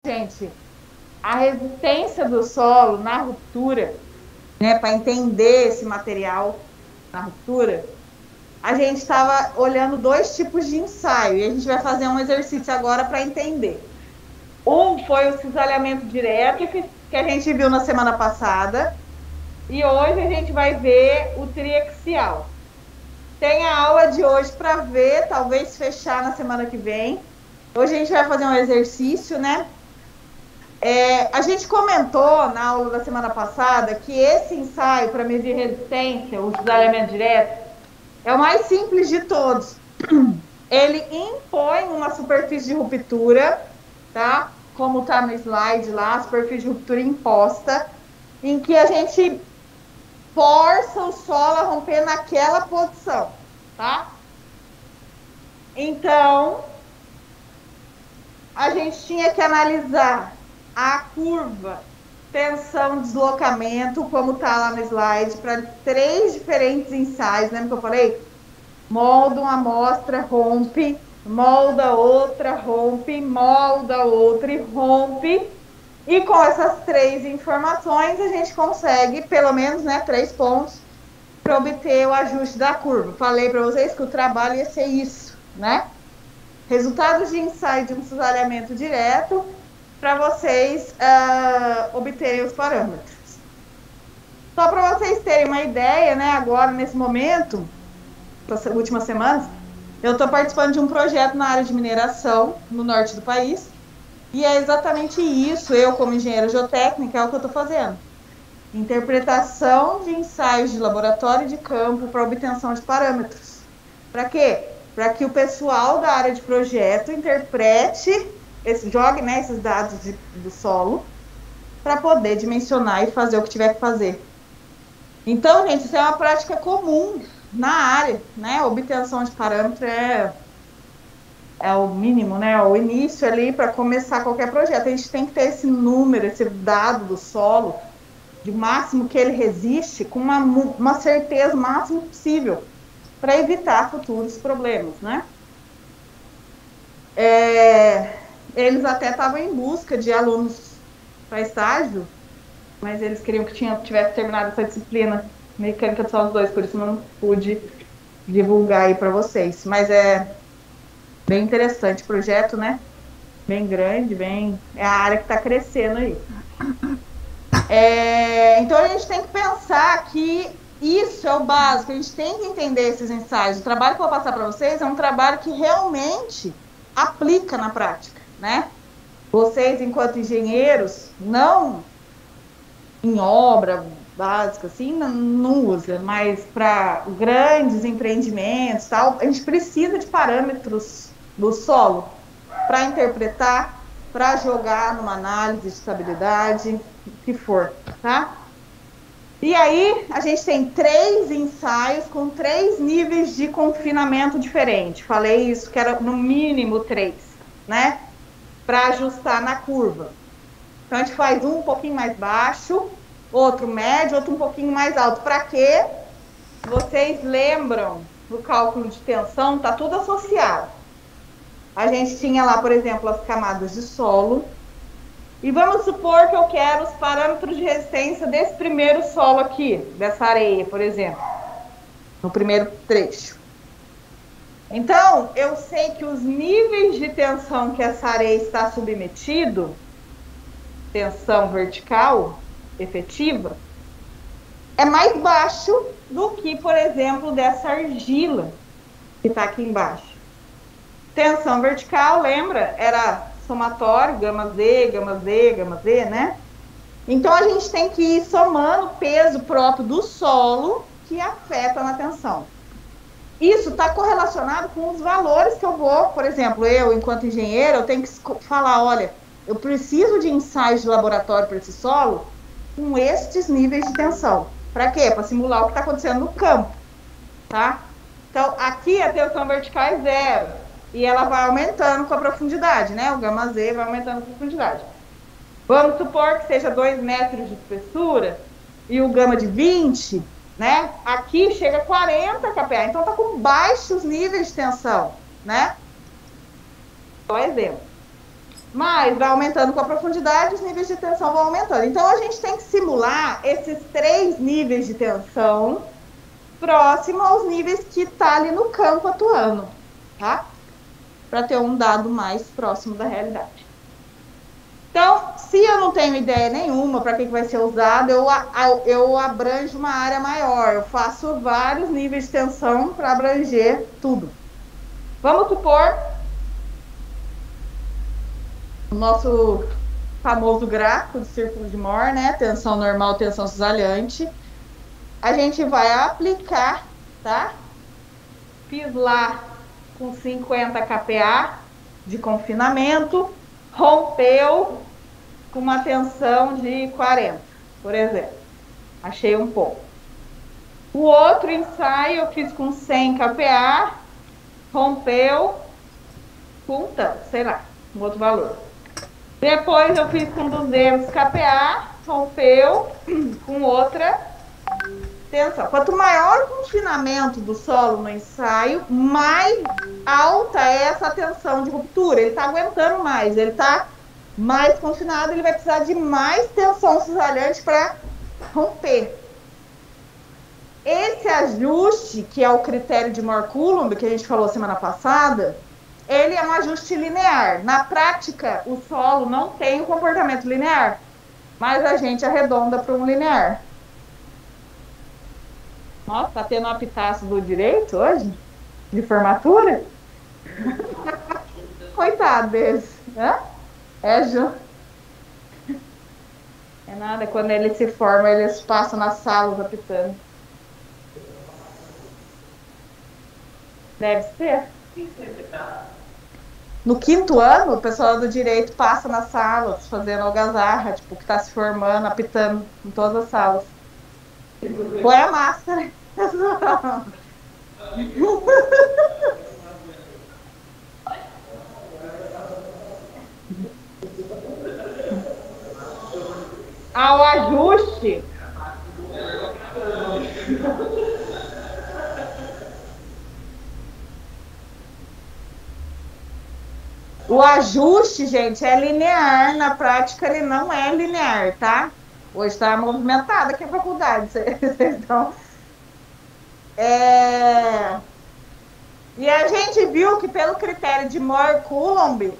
gente, a resistência do solo na ruptura, né, para entender esse material na ruptura, a gente estava olhando dois tipos de ensaio e a gente vai fazer um exercício agora para entender. Um foi o cisalhamento direto, que a gente viu na semana passada, e hoje a gente vai ver o triaxial. Tem a aula de hoje para ver, talvez fechar na semana que vem. Hoje a gente vai fazer um exercício, né? A gente comentou na aula da semana passada que esse ensaio para medir resistência, o cisalhamento direto, é o mais simples de todos. Ele impõe uma superfície de ruptura, tá? Como está no slide lá, a superfície de ruptura imposta, em que a gente força o solo a romper naquela posição, tá? Então, a gente tinha que analisar a curva tensão, deslocamento, como está lá no slide, para 3 diferentes ensaios. Lembra que eu falei? Molda uma amostra, rompe, molda outra, rompe, molda outra e rompe. E com essas 3 informações, a gente consegue, pelo menos, né, 3 pontos para obter o ajuste da curva. Falei para vocês que o trabalho ia ser isso, né? Resultados de ensaio de um cisalhamento direto para vocês obterem os parâmetros. Só para vocês terem uma ideia, né, agora, nesse momento, nas últimas semanas, eu estou participando de um projeto na área de mineração, no norte do país, e é exatamente isso, eu como engenheira geotécnica, é o que eu estou fazendo. Interpretação de ensaios de laboratório e de campo para obtenção de parâmetros. Para quê? Para que o pessoal da área de projeto interprete, jogue, né, esses dados do solo, para poder dimensionar e fazer o que tiver que fazer. Então, gente, isso é uma prática comum na área, né? A obtenção de parâmetro é o mínimo, né? O início ali para começar qualquer projeto. A gente tem que ter esse número, esse dado do solo, de máximo que ele resiste, com uma certeza máxima possível, para evitar futuros problemas, né? Eles até estavam em busca de alunos para estágio, mas eles queriam que tivesse terminado essa disciplina, mecânica de solos 2, por isso não pude divulgar aí para vocês. Mas é bem interessante o projeto, né? Bem grande, é a área que está crescendo aí. Então a gente tem que pensar que isso é o básico, a gente tem que entender esses ensaios. O trabalho que eu vou passar para vocês é um trabalho que realmente aplica na prática, né? Vocês, enquanto engenheiros, não em obra básica, assim, não usa, mas para grandes empreendimentos, tal, a gente precisa de parâmetros do solo para interpretar, para jogar numa análise de estabilidade, o que for, tá? E aí, a gente tem 3 ensaios com 3 níveis de confinamento diferentes. Falei isso, que era no mínimo 3, né? Para ajustar na curva. Então, a gente faz um pouquinho mais baixo, outro médio, outro um pouquinho mais alto. Para quê? Vocês lembram do cálculo de tensão? Tá tudo associado. A gente tinha lá, por exemplo, as camadas de solo. E vamos supor que eu quero os parâmetros de resistência desse primeiro solo aqui, dessa areia, por exemplo, no primeiro trecho. Então, eu sei que os níveis de tensão que essa areia está submetido, tensão vertical efetiva, é mais baixo do que, por exemplo, dessa argila que está aqui embaixo. Tensão vertical, lembra? Era somatório, gama Z, gama Z, gama Z, né? Então, a gente tem que ir somando o peso próprio do solo que afeta na tensão. Isso está correlacionado com os valores que eu vou, por exemplo, eu, enquanto engenheiro, eu tenho que falar, olha, eu preciso de ensaios de laboratório para esse solo com estes níveis de tensão. Para quê? Para simular o que está acontecendo no campo, tá? Então, aqui a tensão vertical é 0. E ela vai aumentando com a profundidade, né? O gama Z vai aumentando com a profundidade. Vamos supor que seja 2 metros de espessura e o gama de 20, né? Aqui chega a 40 kPa. Então, tá com baixos níveis de tensão, né? Só exemplo. Mas vai aumentando com a profundidade, os níveis de tensão vão aumentando. Então, a gente tem que simular esses 3 níveis de tensão próximo aos níveis que está ali no campo atuando, tá? Para ter um dado mais próximo da realidade. Então, se eu não tenho ideia nenhuma para que vai ser usado, eu abranjo uma área maior. Eu faço vários níveis de tensão para abranger tudo. Vamos supor o nosso famoso gráfico de círculo de Mohr, né? Tensão normal, tensão cisalhante. A gente vai aplicar, tá? Fiz lá com 50 kPa de confinamento, rompeu com uma tensão de 40, por exemplo. Achei um pouco. O outro ensaio eu fiz com 100 kPa, rompeu com tanto, sei lá, um outro valor. Depois eu fiz com 200 kPa, rompeu com outra tensão. Quanto maior o confinamento do solo no ensaio, mais alta é essa tensão de ruptura. Ele está aguentando mais, ele está mais confinado, ele vai precisar de mais tensão cisalhante para romper. Esse ajuste, que é o critério de Mohr-Coulomb, que a gente falou semana passada, ele é um ajuste linear. Na prática, o solo não tem um comportamento linear, mas a gente arredonda para um linear. Nossa, tá tendo uma pitaça do direito hoje? De formatura? Coitado deles. Hã? É nada, quando eles se formam, eles passam nas salas apitando. Deve ser. No 5º ano, o pessoal do direito passa nas salas, fazendo algazarra, tipo, que tá se formando, apitando em todas as salas. Põe a máscara. Ao ajuste. O ajuste, gente, é linear. Na prática, ele não é linear, tá? Hoje está movimentada aqui a faculdade. Então, E a gente viu que pelo critério de Mohr-Coulomb,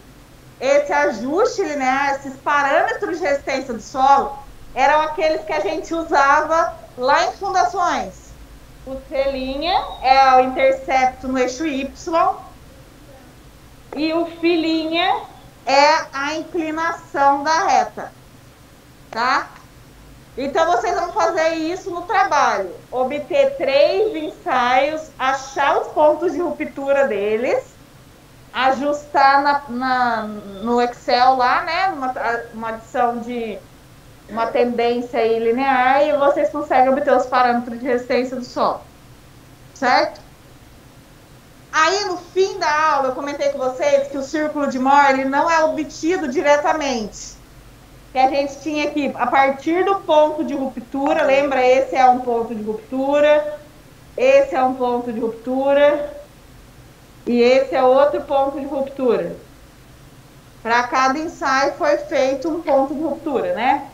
esse ajuste linear, esses parâmetros de resistência do solo, eram aqueles que a gente usava lá em fundações. O C' é o intercepto no eixo Y e o φ' é a inclinação da reta, tá? Então, vocês vão fazer isso no trabalho. Obter 3 ensaios, achar os pontos de ruptura deles, ajustar no Excel lá, né? Uma adição de uma tendência aí linear e vocês conseguem obter os parâmetros de resistência do solo. Certo? Aí, no fim da aula, eu comentei com vocês que o círculo de Mohr ele não é obtido diretamente. Que a gente tinha aqui, a partir do ponto de ruptura, lembra? Esse é um ponto de ruptura, esse é um ponto de ruptura, e esse é outro ponto de ruptura. Para cada ensaio foi feito um ponto de ruptura, né?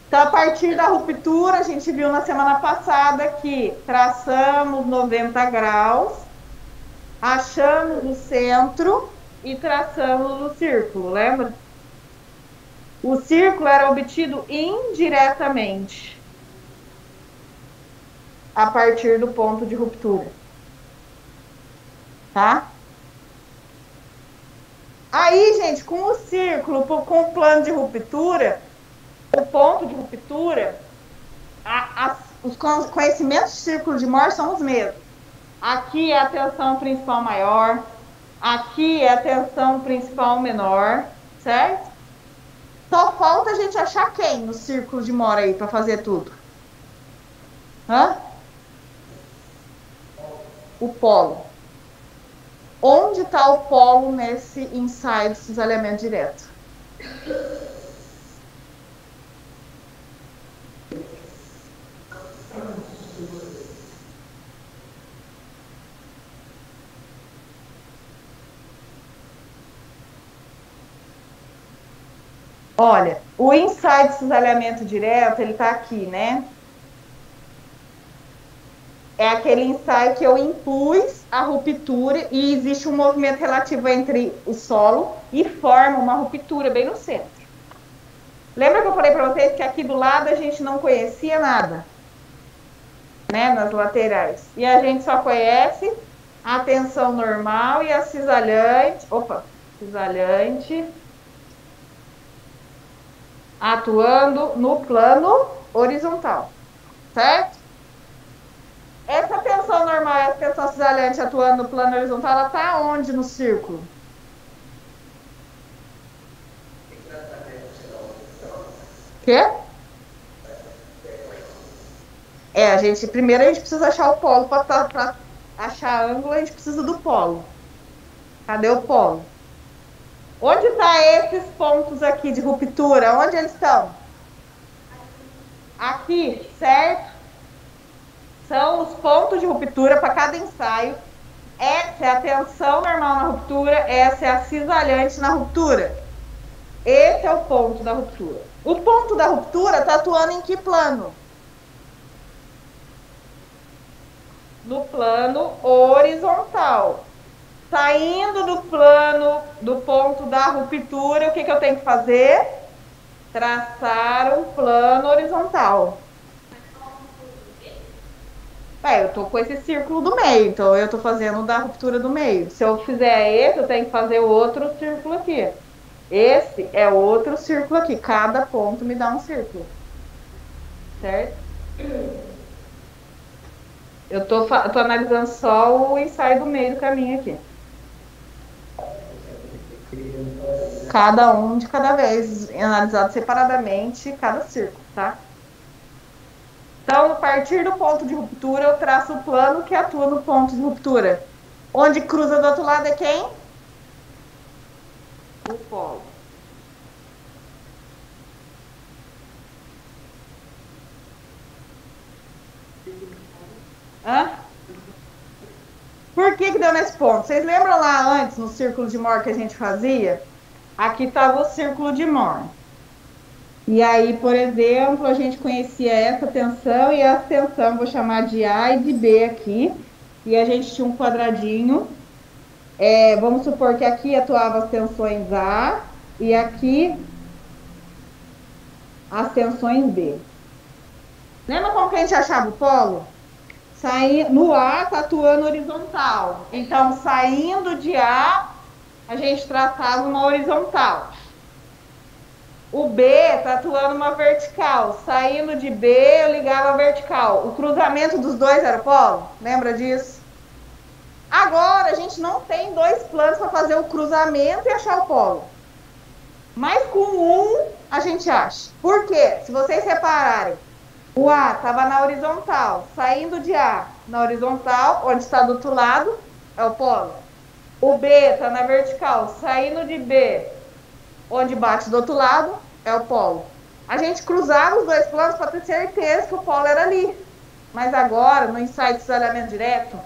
Então, a partir da ruptura, a gente viu na semana passada que traçamos 90 graus, achamos o centro e traçamos o círculo, lembra? O círculo era obtido indiretamente a partir do ponto de ruptura. Tá? Aí, gente, com o círculo, com o plano de ruptura, o ponto de ruptura, os conhecimentos de círculo de Mohr são os mesmos. Aqui é a tensão principal maior, aqui é a tensão principal menor, certo? Só falta a gente achar quem no círculo de Mohr aí para fazer tudo? Hã? O polo. Onde está o polo nesse ensaio de cisalhamento direto? Olha, o ensaio de cisalhamento direto, ele tá aqui, né? É aquele ensaio que eu impus a ruptura e existe um movimento relativo entre o solo e forma uma ruptura bem no centro. Lembra que eu falei para vocês que aqui do lado a gente não conhecia nada, né, nas laterais. E a gente só conhece a tensão normal e a cisalhante, cisalhante atuando no plano horizontal, certo? Essa tensão normal e a tensão cisalhante atuando no plano horizontal, ela está onde no círculo? Quê? Primeiro a gente precisa achar o polo, para achar ângulo a gente precisa do polo. Cadê o polo? Onde estão esses pontos aqui de ruptura? Onde eles estão? Aqui, certo? São os pontos de ruptura para cada ensaio. Essa é a tensão normal na ruptura, essa é a cisalhante na ruptura. Esse é o ponto da ruptura. O ponto da ruptura está atuando em que plano? No plano horizontal. Saindo do plano, do ponto da ruptura, o que eu tenho que fazer? Traçar um plano horizontal. Eu tô com esse círculo do meio, então eu tô fazendo da ruptura do meio. Se eu fizer esse, eu tenho que fazer outro círculo aqui. Esse é outro círculo aqui. Cada ponto me dá um círculo. Certo? Eu tô analisando só o ensaio do meio do caminho aqui. Cada um de cada vez, analisado separadamente, cada círculo, tá? Então, a partir do ponto de ruptura, eu traço o plano que atua no ponto de ruptura. Onde cruza do outro lado é quem? O polo. Hã? Por que deu nesse ponto? Vocês lembram lá antes, no círculo de Mohr que a gente fazia? Aqui estava o círculo de Mohr. E aí, por exemplo, a gente conhecia essa tensão e essa tensão, vou chamar de A e de B aqui. E a gente tinha um quadradinho. Vamos supor que aqui atuavam as tensões A e aqui as tensões B. Lembra como que a gente achava o polo? No A está atuando horizontal. Então, saindo de A, a gente traçava uma horizontal. O B está atuando uma vertical. Saindo de B, eu ligava a vertical. O cruzamento dos dois era o polo? Lembra disso? Agora, a gente não tem dois planos para fazer o cruzamento e achar o polo. Mas com um, a gente acha. Por quê? Se vocês repararem, o A estava na horizontal. Saindo de A na horizontal, onde está do outro lado, é o polo. O B está na vertical. Saindo de B, onde bate do outro lado, é o polo. A gente cruzava os dois planos para ter certeza que o polo era ali. Mas agora, no ensaio de cisalhamento direto,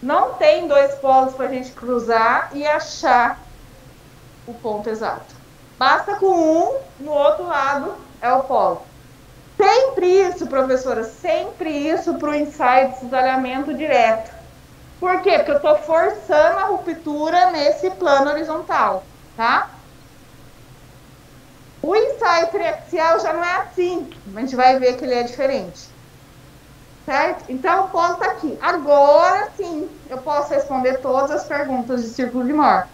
não tem dois polos para a gente cruzar e achar o ponto exato. Basta com um, no outro lado é o polo. Sempre isso, professora, sempre isso para o ensaio de cisalhamento direto. Por quê? Porque eu estou forçando a ruptura nesse plano horizontal, tá? O ensaio triaxial já não é assim. A gente vai ver que ele é diferente. Certo? Então, o polo está aqui. Agora sim, eu posso responder todas as perguntas de círculo de Mohr.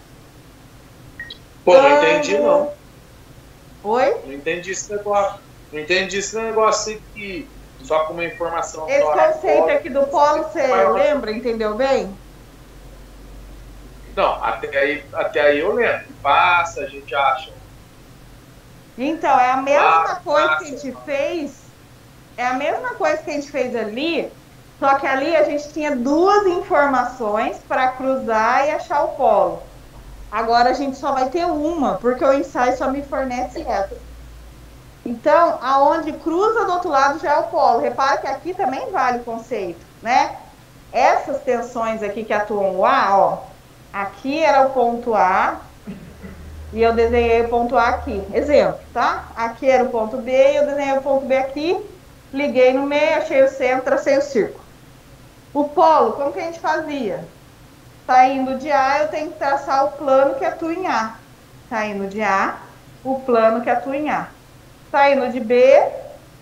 Pô, não entendi, não. Oi? Não entendi esse negócio. Não entendi esse negócio aqui. Só com uma informação. Esse conceito aqui do polo, você lembra? Entendeu bem? Não, até aí eu lembro. Passa, a gente acha. Então, é a mesma coisa que a gente fez. É a mesma coisa que a gente fez ali, só que ali a gente tinha duas informações para cruzar e achar o polo. Agora a gente só vai ter uma, porque o ensaio só me fornece essa. Então, aonde cruza do outro lado já é o polo. Repara que aqui também vale o conceito, né? Essas tensões aqui que atuam o A, ó, aqui era o ponto A, E eu desenhei o ponto A aqui. Exemplo, tá? Aqui era o ponto B, eu desenhei o ponto B aqui, liguei no meio, achei o centro, tracei o círculo. O polo, como que a gente fazia? Saindo de A, eu tenho que traçar o plano que atua em A. Saindo de A, o plano que atua em A. Saindo de B,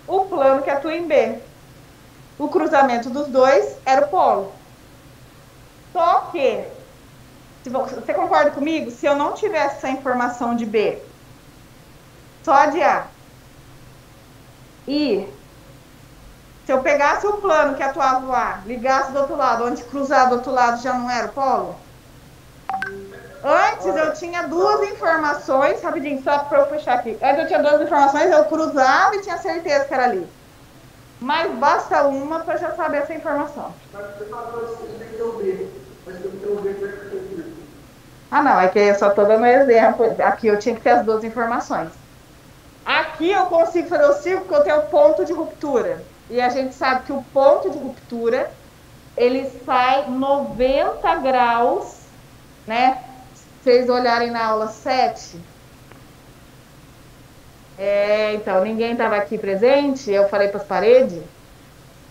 o plano que atua em B. O cruzamento dos dois era o polo. Só que, você concorda comigo? Se eu não tivesse essa informação de B, só de A, e se eu pegasse o plano que atuava o A, ligasse do outro lado, onde cruzar do outro lado já não era o polo? Antes eu tinha duas informações, rapidinho, só para eu fechar aqui. Antes eu tinha duas informações, eu cruzava e tinha certeza que era ali. Mas basta uma para já saber essa informação. Ah, não, é que eu só estou dando exemplo. Aqui eu tinha que ter as duas informações. Aqui eu consigo fazer o círculo porque eu tenho o ponto de ruptura. E a gente sabe que o ponto de ruptura, ele sai 90 graus, né? Se vocês olharem na aula 7. Então, ninguém estava aqui presente, eu falei para as paredes.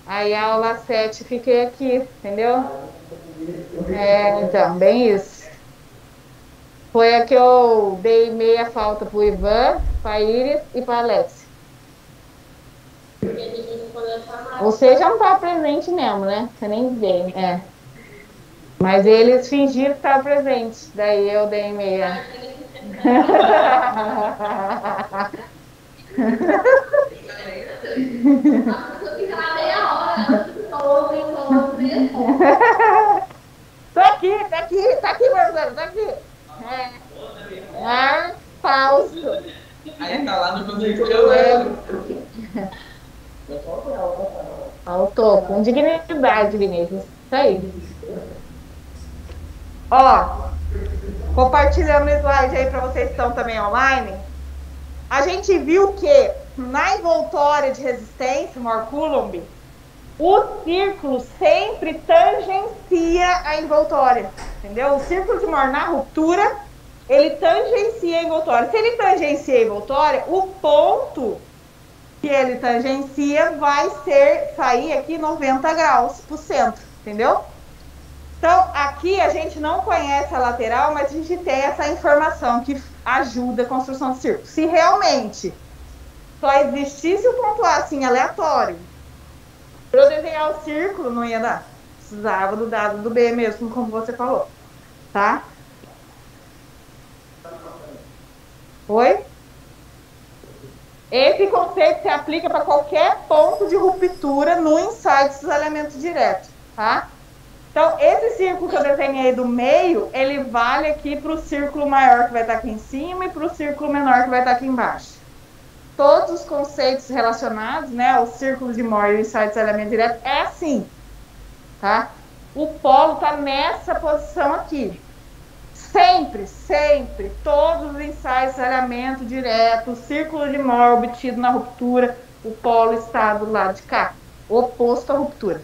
Aí a aula 7 fiquei aqui, entendeu? Então, bem isso. Foi a que eu dei meia falta pro Ivan, pra Iris e pra Alex. Você já não estava presente mesmo, né? Você nem veio. Mas eles fingiram que estavam presentes. Daí eu dei meia. Tô aqui, Marcelo, tá aqui. Falso. Aí tá lá no conceito que eu levo. Faltou, com dignidade, Vinícius. Isso aí. Ó, compartilhando o slide aí para vocês que estão também online. A gente viu que na envoltória de resistência, Mohr Coulomb, o círculo sempre tangencia a envoltória, entendeu? O círculo de Mohr na ruptura, ele tangencia a envoltória. Se ele tangencia a envoltória, o ponto que ele tangencia vai sair aqui 90 graus pro centro, entendeu? Então, aqui a gente não conhece a lateral, mas a gente tem essa informação que ajuda a construção do círculo. Se realmente só existisse o ponto A assim, aleatório, para eu desenhar o círculo, não ia dar. Precisava do dado do B mesmo, como você falou. Tá? Oi? Esse conceito se aplica para qualquer ponto de ruptura no ensaio de cisalhamento direto. Tá? Então, esse círculo que eu desenhei do meio, ele vale aqui para o círculo maior que vai estar aqui em cima e para o círculo menor que vai estar aqui embaixo. Todos os conceitos relacionados, né, o círculo de Mohr e o ensaio de cisalhamento direto, é assim, tá? O polo está nessa posição aqui. Sempre, sempre, todos os ensaios de cisalhamento direto, o círculo de Mohr obtido na ruptura, o polo está do lado de cá, oposto à ruptura,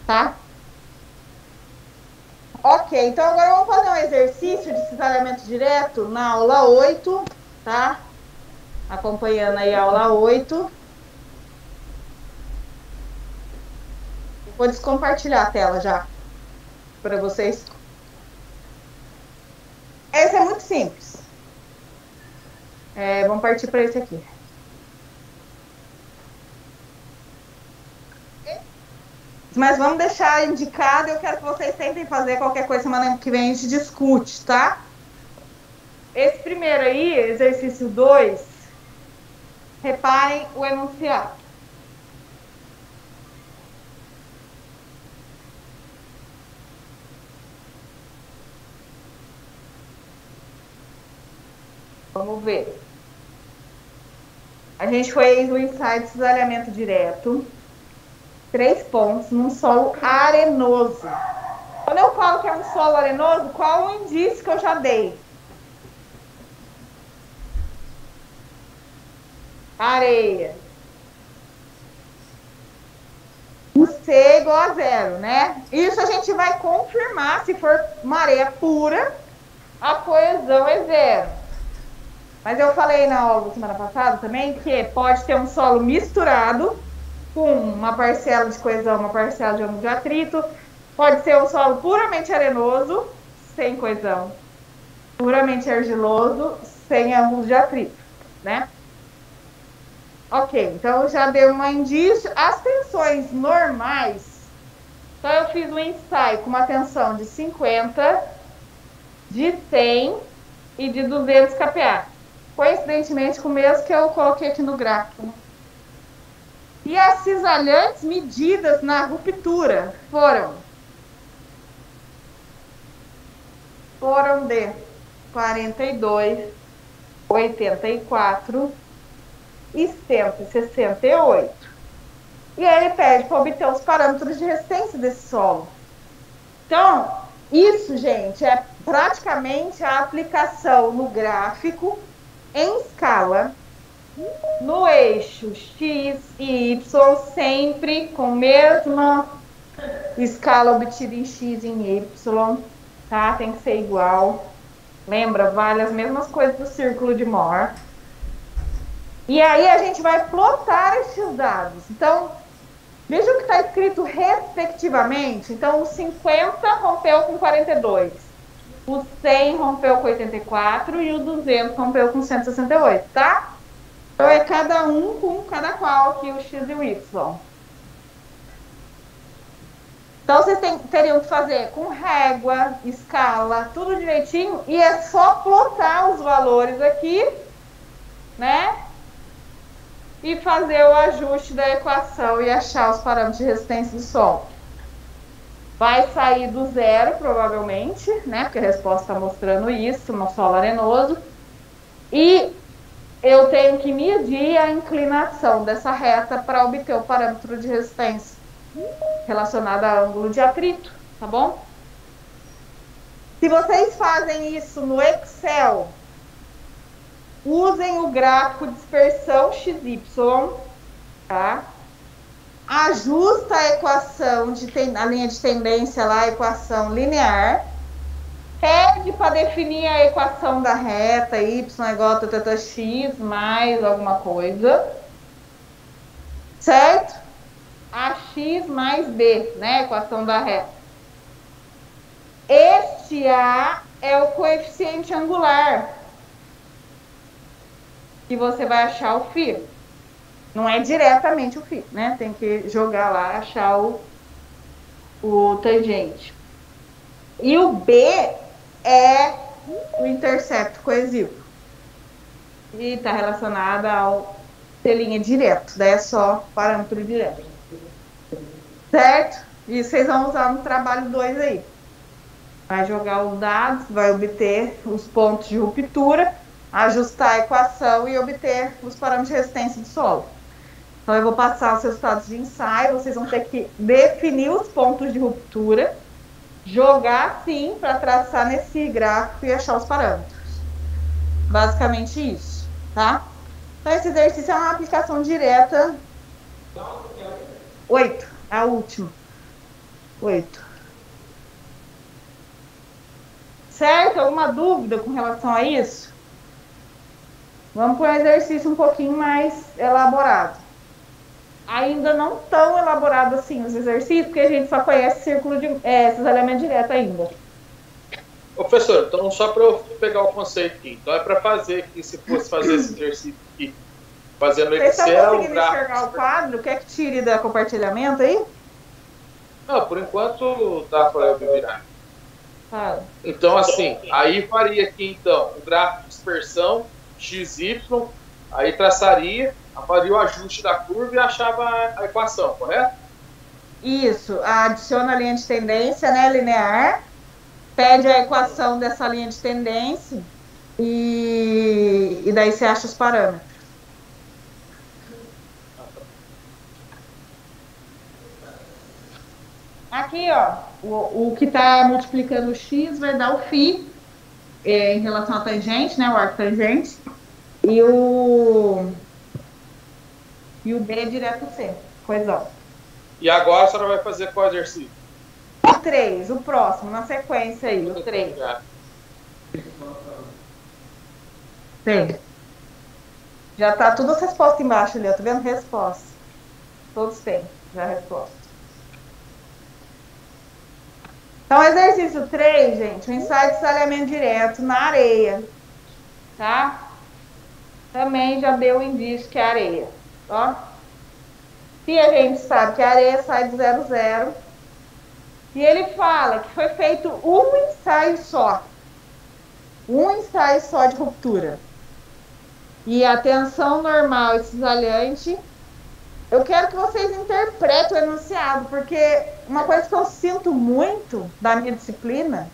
tá? Ok, então agora vamos fazer um exercício de cisalhamento direto na aula 8, tá? Acompanhando aí a aula 8. Vou descompartilhar a tela já para vocês. Esse é muito simples. Vamos partir para esse aqui. Mas vamos deixar indicado. Eu quero que vocês tentem fazer qualquer coisa semana que vem a gente discute, tá? Esse primeiro aí, exercício 2, reparem o enunciado. Vamos ver. A gente fez o ensaio de cisalhamento direto. 3 pontos num solo arenoso. Quando eu falo que é um solo arenoso, qual o indício que eu já dei? Areia. O C é igual a 0, né? Isso a gente vai confirmar se for uma areia pura a coesão é zero. Mas eu falei na aula da semana passada também que pode ter um solo misturado com uma parcela de coesão, uma parcela de ângulo de atrito. Pode ser um solo puramente arenoso, sem coesão. Puramente argiloso, sem ângulo de atrito, né? Ok, então já deu um indício. As tensões normais, então eu fiz um ensaio com uma tensão de 50, de 100 e de 200 kPa. Coincidentemente com o mesmo que eu coloquei aqui no gráfico. E as cisalhantes medidas na ruptura foram de 42, 84 e 168. E aí ele pede para obter os parâmetros de resistência desse solo. Então, isso, gente, é praticamente a aplicação no gráfico em escala, no eixo X e Y, sempre com a mesma escala obtida em X e em Y, tá? Tem que ser igual. Lembra? Vale as mesmas coisas do círculo de Mohr. E aí a gente vai plotar esses dados. Então, veja o que está escrito respectivamente. Então, o 50 rompeu com 42. O 100 rompeu com 84 e o 200 rompeu com 168, tá? Então, é cada um com cada qual aqui, o X e o Y. Então, vocês teriam que fazer com régua, escala, tudo direitinho. E é só plotar os valores aqui, né? E fazer o ajuste da equação e achar os parâmetros de resistência do solo. Vai sair do zero, provavelmente, né? Porque a resposta está mostrando isso, no solo arenoso. E eu tenho que medir a inclinação dessa reta para obter o parâmetro de resistência relacionado a ângulo de atrito, tá bom? Se vocês fazem isso no Excel, usem o gráfico dispersão XY, tá? Ajusta a equação, a linha de tendência lá, a equação linear. Pede para definir a equação da reta, y igual a θx mais alguma coisa. Certo? AX mais B, né? A equação da reta. Este A é o coeficiente angular que você vai achar o φ. Não é diretamente o φ, né? Tem que jogar lá, achar o tangente. E o B é o intercepto coesivo. E está relacionado ao ter linha direto, daí é só parâmetro direto. Certo? E vocês vão usar no trabalho 2 aí. Vai jogar os dados, vai obter os pontos de ruptura, ajustar a equação e obter os parâmetros de resistência do solo. Então, eu vou passar os resultados de ensaio, vocês vão ter que definir os pontos de ruptura, jogar sim para traçar nesse gráfico e achar os parâmetros. Basicamente isso, tá? Então, esse exercício é uma aplicação direta. 8, a última. 8. Certo? Alguma dúvida com relação a isso? Vamos para um exercício um pouquinho mais elaborado. Ainda não tão elaborado assim os exercícios, porque a gente só conhece círculo de cisalhamento direto ainda. Ô, professor, então só para eu pegar o conceito aqui. Então é para fazer aqui, se fosse fazer esse exercício aqui, fazendo Excel... Vocês estão conseguindo enxergar o quadro? Quer que tire da compartilhamento aí? Não, por enquanto dá para eu me virar. Então, assim, aí faria aqui, então, o gráfico de dispersão, XY, aí traçaria, faria o ajuste da curva e achava a equação, correto? Isso, adiciona a linha de tendência, né, linear, pede a equação dessa linha de tendência e daí você acha os parâmetros. Aqui, ó, o que está multiplicando o x vai dar o φ em relação à tangente, né, o arco tangente, e o B é direto C, coesão. E agora a senhora vai fazer qual exercício? O 3, o próximo, na sequência aí, o 3. Tem. Já tá tudo as respostas embaixo ali, ó. Tá vendo? Resposta. Todos têm já a resposta. Então, exercício 3, gente. O ensaio de salhamento direto na areia. Tá? Também já deu o indício que é areia. Ó. E a gente sabe que a areia sai de 0, 0. E ele fala que foi feito um ensaio só. Um ensaio só de ruptura. E a tensão normal e cisalhante. Eu quero que vocês interpretem o enunciado, porque uma coisa que eu sinto muito da minha disciplina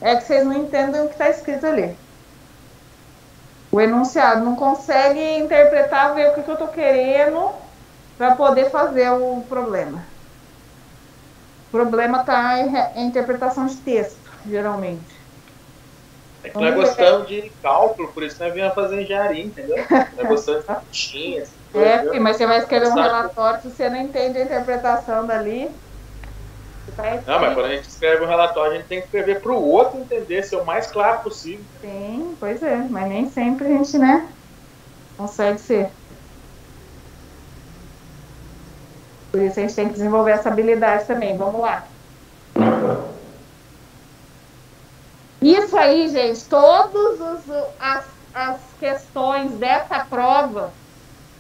é que vocês não entendem o que está escrito ali. O enunciado não consegue interpretar, ver o que eu estou querendo para poder fazer o problema. O problema está em interpretação de texto, geralmente. É que nós gostamos de cálculo, por isso nós viemos fazer engenharia, entendeu? Nós gostamos de continhas. Mas você vai escrever um relatório, se você não entende a interpretação dali. Não, mas quando a gente escreve um relatório, a gente tem que escrever para o outro entender, ser o mais claro possível. Sim, pois é, mas nem sempre a gente, né, consegue ser. Por isso a gente tem que desenvolver essa habilidade também. Vamos lá. Isso aí, gente, todas as questões dessa prova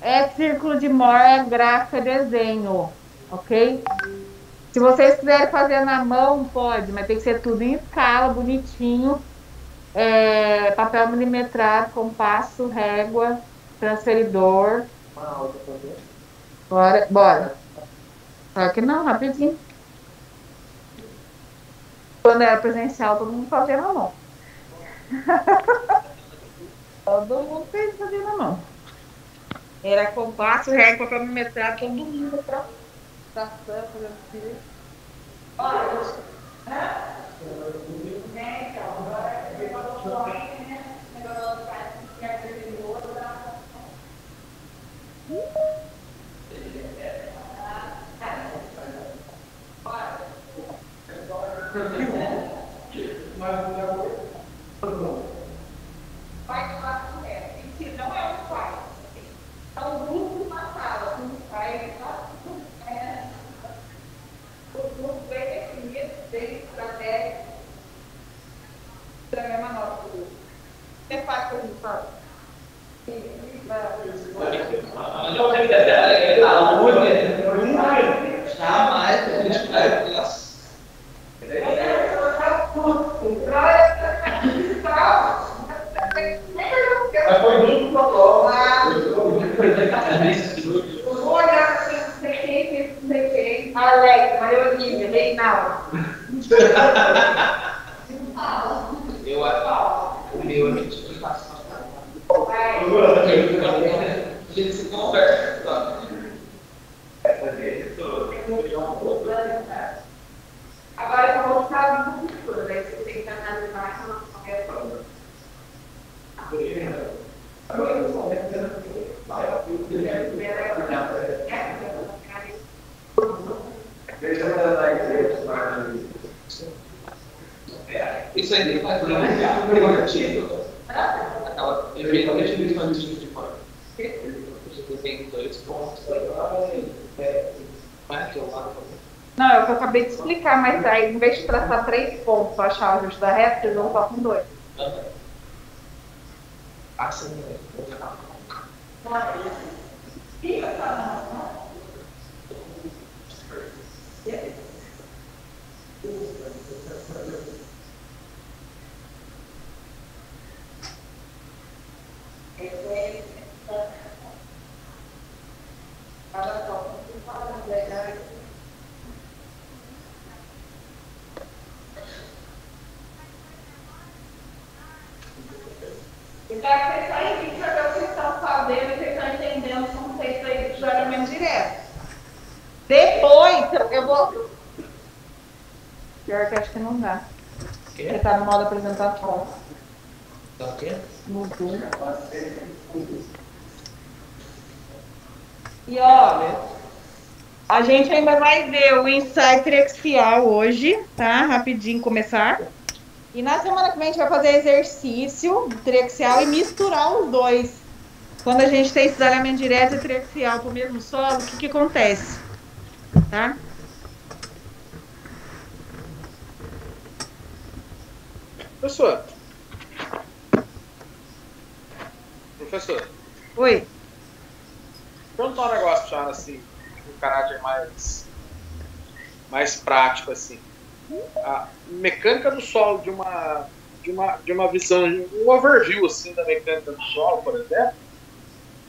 é círculo de Moore, é gráfico, é desenho, ok? Se vocês quiserem fazer na mão, pode, mas tem que ser tudo em escala, bonitinho. Papel milimetrado, compasso, régua, transferidor. Bora. Só que não, rapidinho. Quando era presencial, todo mundo fazia na mão. Todo mundo fazia na mão. Era compasso, régua, papel milimetrado, todo mundo pra fazendo filho. Não é um pai. É um grupo de uma sala, um pai, o grupo bem definido, bem estratégico, da mesma nota. Você faz com isso, sabe? Alex, Maria Reinaldo. O meu é mentira. Ele se conversa. Agora eu vou mostrar a cultura, daí você tem que analisar mais a noção que é toda. Isso aí faz problema negativo. Aquela eventualmente ele faz isso de fora. Você tem 2 pontos. Não, é o que eu acabei de explicar, mas aí, em vez de traçar 3 pontos para achar o ajuste da reta, vocês vão só com 2. Então, vocês só indicam que vocês estão fazendo, vocês estão entendendo os conceitos aí do julgamento direto. Depois, eu vou... Pior que acho que não dá. Porque está no modo apresentação. Tá o quê? Mudou. E ó, a gente ainda vai ver o ensaio triaxial hoje, tá? Rapidinho começar. E na semana que vem a gente vai fazer exercício triaxial e misturar os dois. Quando a gente tem cisalhamento direto e triaxial para o mesmo solo, o que acontece? Tá? Professor. Oi. Perguntar um negócio já, assim, um caráter mais prático, assim. A mecânica do solo de uma visão, um overview, assim, da mecânica do solo, por exemplo,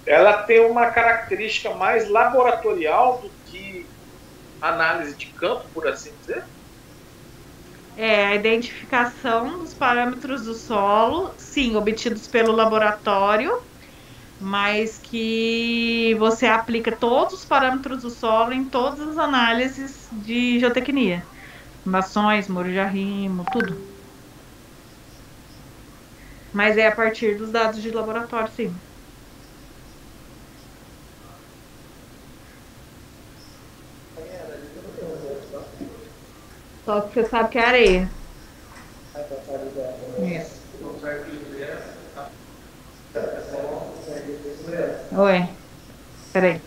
ela tem uma característica mais laboratorial do que análise de campo, por assim dizer? É, a identificação dos parâmetros do solo, sim, obtidos pelo laboratório, mas que você aplica todos os parâmetros do solo em todas as análises de geotecnia. Fundações, muro de arrimo, tudo. Mas é a partir dos dados de laboratório, sim. Só que você sabe que é areia. Isso. Oi. Peraí.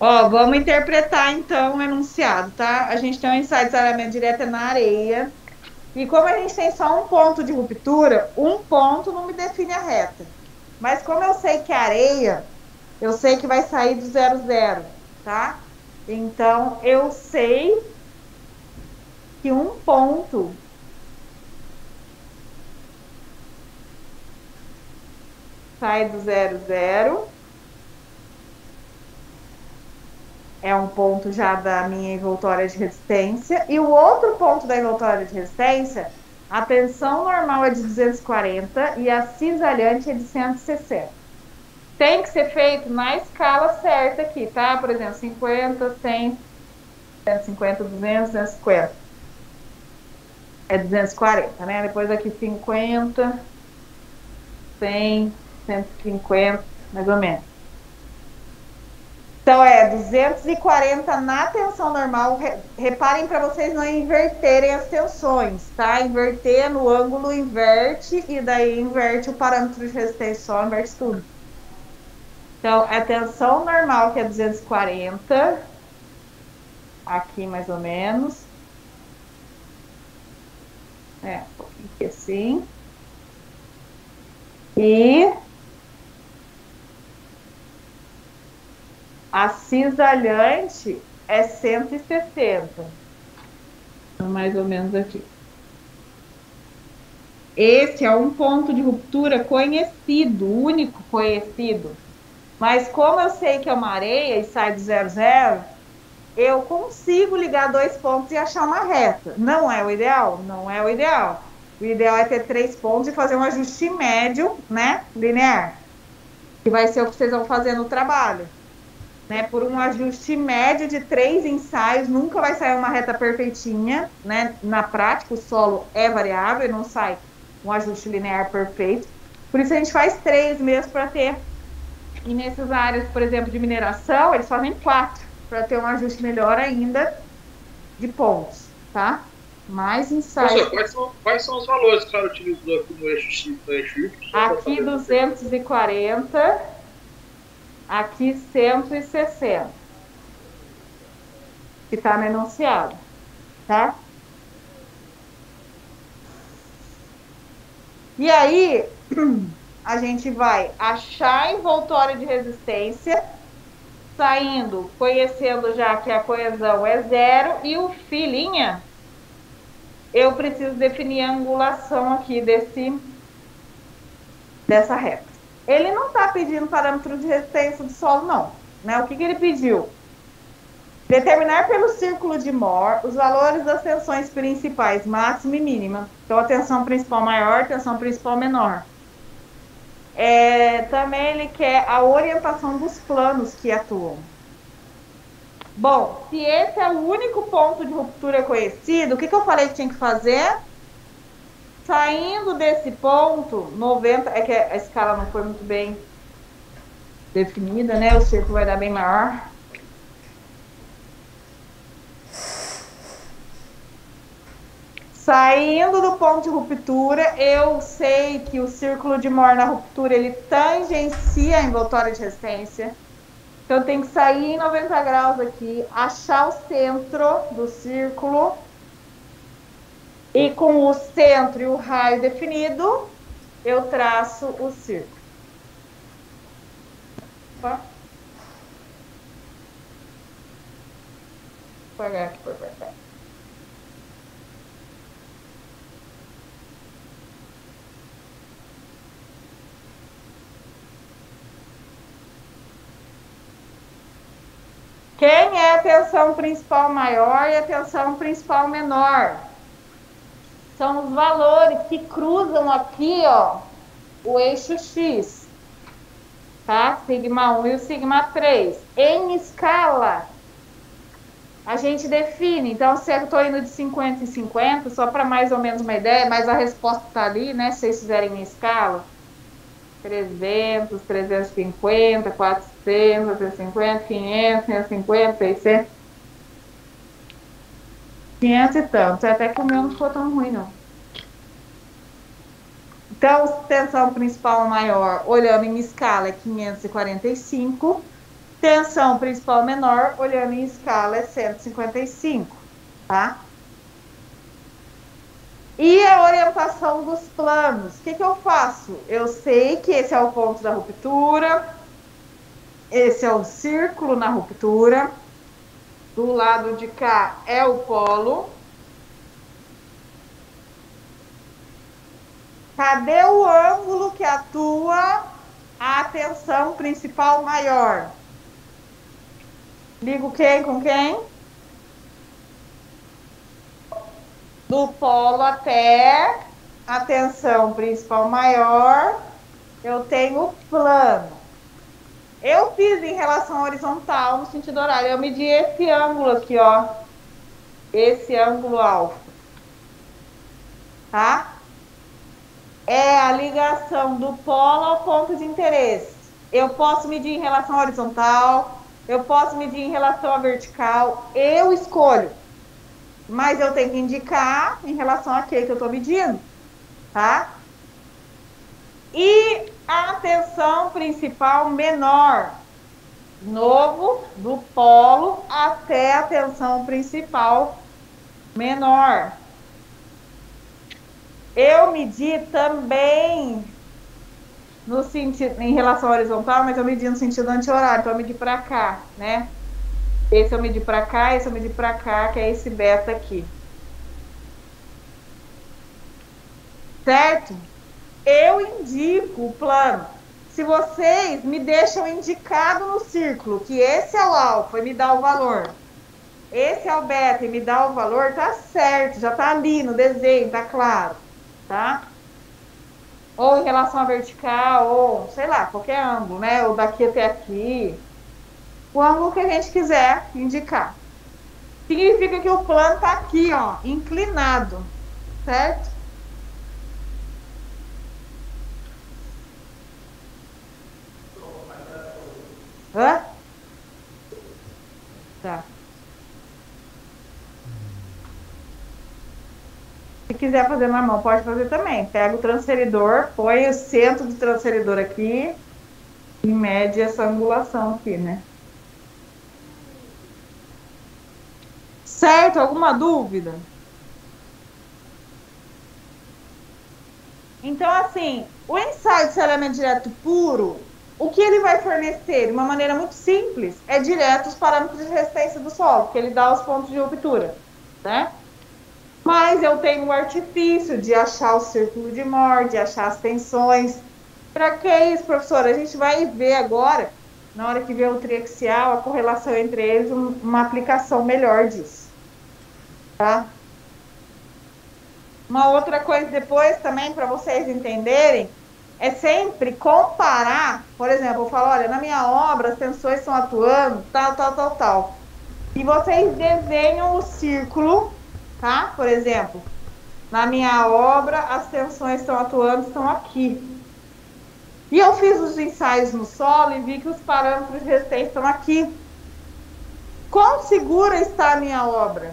Ó, vamos interpretar então o enunciado, tá? A gente tem um ensaio de saneamento direto na areia. E como a gente tem só um ponto de ruptura, um ponto não me define a reta. Mas como eu sei que é areia, eu sei que vai sair do 0, 0, tá? Então, eu sei que um ponto sai do 0, 0. É um ponto já da minha envoltória de resistência. E o outro ponto da envoltória de resistência, a tensão normal é de 240 e a cisalhante é de 160. Tem que ser feito na escala certa aqui, tá? Por exemplo, 50, 100, 150, 200, 250. É 240, né? Depois aqui 50, 100, 150, mais ou menos. Então, é 240 na tensão normal. Reparem para vocês não inverterem as tensões, tá? Inverter no ângulo, inverte, e daí inverte o parâmetro de resistência só, inverte tudo. Então, a tensão normal, que é 240, aqui mais ou menos. É, um pouquinho aqui assim. E a cisalhante é 160. Então, mais ou menos aqui. Esse é um ponto de ruptura conhecido, único conhecido. Mas como eu sei que é uma areia e sai do 0, 0, eu consigo ligar dois pontos e achar uma reta. Não é o ideal? Não é o ideal. O ideal é ter 3 pontos e fazer um ajuste médio, né, linear. Que vai ser o que vocês vão fazer no trabalho. Né, por um ajuste médio de 3 ensaios, nunca vai sair uma reta perfeitinha, né? Na prática, o solo é variável e não sai um ajuste linear perfeito. Por isso a gente faz 3 mesmo para ter. E nessas áreas, por exemplo, de mineração, eles fazem 4 para ter um ajuste melhor ainda de pontos, tá? Mais ensaios. Quais são os valores que a senhora utilizou aqui no eixo X, no eixo Y? Aqui 240, aqui 160, que está no enunciado, tá? E aí, a gente vai achar a envoltória de resistência saindo, conhecendo já que a coesão é 0 e o filinha, eu preciso definir a angulação aqui dessa reta. Ele não está pedindo parâmetro de resistência do solo, não. Né? O que ele pediu? Determinar pelo círculo de Mohr os valores das tensões principais, máxima e mínima. Então, a tensão principal maior, tensão principal menor. Também ele quer a orientação dos planos que atuam. Bom, se esse é o único ponto de ruptura conhecido, o que eu falei que tinha que fazer? Saindo desse ponto, 90, é que a escala não foi muito bem definida, né? O círculo vai dar bem maior. Saindo do ponto de ruptura, eu sei que o círculo de Mohr na ruptura, ele tangencia a envoltória de resistência. Então, eu tenho que sair em 90 graus aqui, achar o centro do círculo. E com o centro e o raio definido, eu traço o círculo. Opa. Vou apagar aqui por perto. Quem é a tensão principal maior e a tensão principal menor? São os valores que cruzam aqui, ó, o eixo X. Tá? Sigma 1 e o sigma 3. Em escala, a gente define. Então, se eu estou indo de 50 em 50, só para mais ou menos uma ideia, mas a resposta está ali, né? Se vocês fizerem em escala. 300, 350, 400, 350, 500, 550, 600. 500 e tanto. Até que o meu não ficou tão ruim, não. Então, tensão principal maior, olhando em escala, é 545. Tensão principal menor, olhando em escala, é 155. Tá? E a orientação dos planos. O que eu faço? Eu sei que esse é o ponto da ruptura. Esse é o círculo na ruptura. Do lado de cá é o polo. Cadê o ângulo que atua a tensão principal maior? Ligo quem com quem? Do polo até a tensão principal maior, eu tenho plano. Eu fiz em relação horizontal no sentido horário. Eu medi esse ângulo aqui, ó. Esse ângulo alfa. Tá? É a ligação do polo ao ponto de interesse. Eu posso medir em relação horizontal, eu posso medir em relação à vertical, eu escolho. Mas eu tenho que indicar em relação a que eu estou medindo, tá? E a tensão principal menor, novo, do polo até a tensão principal menor. Eu medi também no sentido, em relação à horizontal, mas eu medi no sentido anti-horário, então eu medi para cá, né? Esse eu medi para cá, esse eu medi para cá, que é esse beta aqui. Certo? Eu indico o plano. Se vocês me deixam indicado no círculo que esse é o alfa e me dá o valor, esse é o beta e me dá o valor, tá certo, já tá ali no desenho, tá claro, tá? Ou em relação à vertical, ou sei lá, qualquer ângulo, né? Ou daqui até aqui. O ângulo que a gente quiser indicar. Significa que o plano está aqui, ó, inclinado, certo? Hã? Tá. Se quiser fazer na mão, pode fazer também. Pega o transferidor, põe o centro do transferidor aqui e mede essa angulação aqui, né? Certo? Alguma dúvida? Então, assim, o ensaio de cerramento direto puro, o que ele vai fornecer de uma maneira muito simples é direto os parâmetros de resistência do solo, porque ele dá os pontos de ruptura, né? Mas eu tenho o artifício de achar o círculo de Mohr, de achar as tensões. Para que isso, professora? A gente vai ver agora, na hora que ver o triaxial, a correlação entre eles, uma aplicação melhor disso. Tá? Uma outra coisa depois também, para vocês entenderem, é sempre comparar, por exemplo, eu falo, olha, na minha obra as tensões estão atuando, tal. E vocês desenham o círculo, tá? Por exemplo, na minha obra as tensões estão atuando, estão aqui. E eu fiz os ensaios no solo e vi que os parâmetros de resistência estão aqui. Quão segura está a minha obra?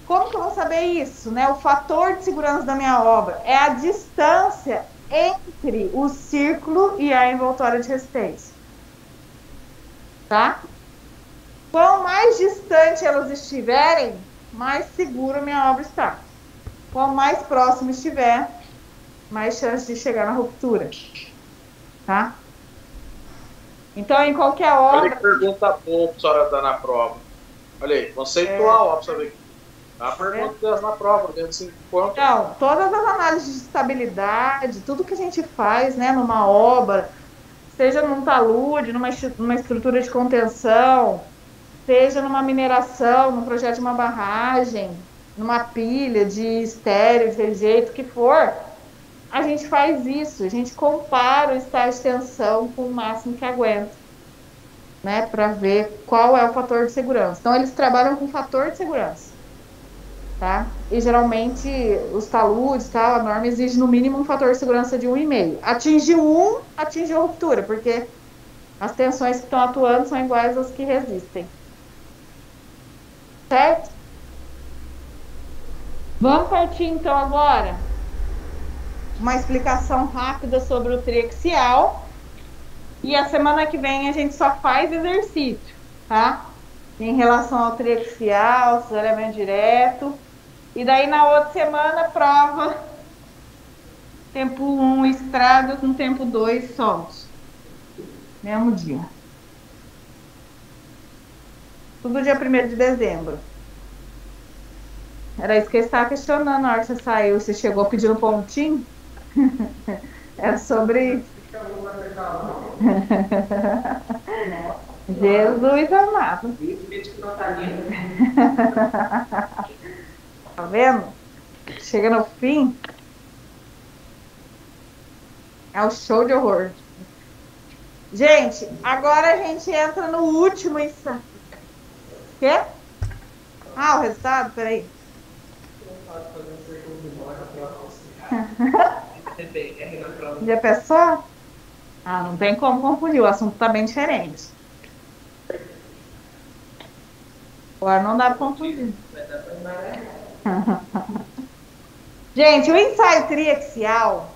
Como que eu vou saber isso, né? O fator de segurança da minha obra é a distância entre o círculo e a envoltória de resistência. Tá? Quanto mais distante elas estiverem, mais segura a minha obra está. Quanto mais próximo estiver, mais chance de chegar na ruptura. Tá? Então, em qualquer obra... Olha que pergunta boa que a senhora dá na prova. Olha aí, conceitual, ó, pra você ver. A pergunta na prova, dentro de 5 pontos. Então, todas as análises de estabilidade, tudo que a gente faz, né, numa obra, seja num talude, numa estrutura de contenção, seja numa mineração, num projeto de uma barragem, numa pilha de estéreo, de jeito que for, a gente faz isso, a gente compara o estágio de tensão com o máximo que aguenta, né, para ver qual é o fator de segurança. Então, eles trabalham com fator de segurança. Tá? E geralmente os taludes, tá? A norma exige no mínimo um fator de segurança de 1,5. Atingiu 1, atingiu a ruptura, porque as tensões que estão atuando são iguais às que resistem. Certo? Vamos partir então agora uma explicação rápida sobre o triaxial. E a semana que vem a gente só faz exercício, tá? Em relação ao triaxial, cisalhamento direto. E daí na outra semana, prova, tempo 1, estrada, com tempo 2, solos. Mesmo dia. Tudo dia 1º de dezembro. Era isso que eu estava questionando na hora que você saiu. Você chegou pedindo pontinho? Era sobre isso. Jesus amado. Tá vendo? Chega no fim, é o show de horror. Gente, agora a gente entra no último ensaio. Quê? Ah, o resultado? Peraí. Já pensou? Ah, não tem como confundir, o assunto tá bem diferente. Agora não dá pra confundir. Gente, o ensaio triaxial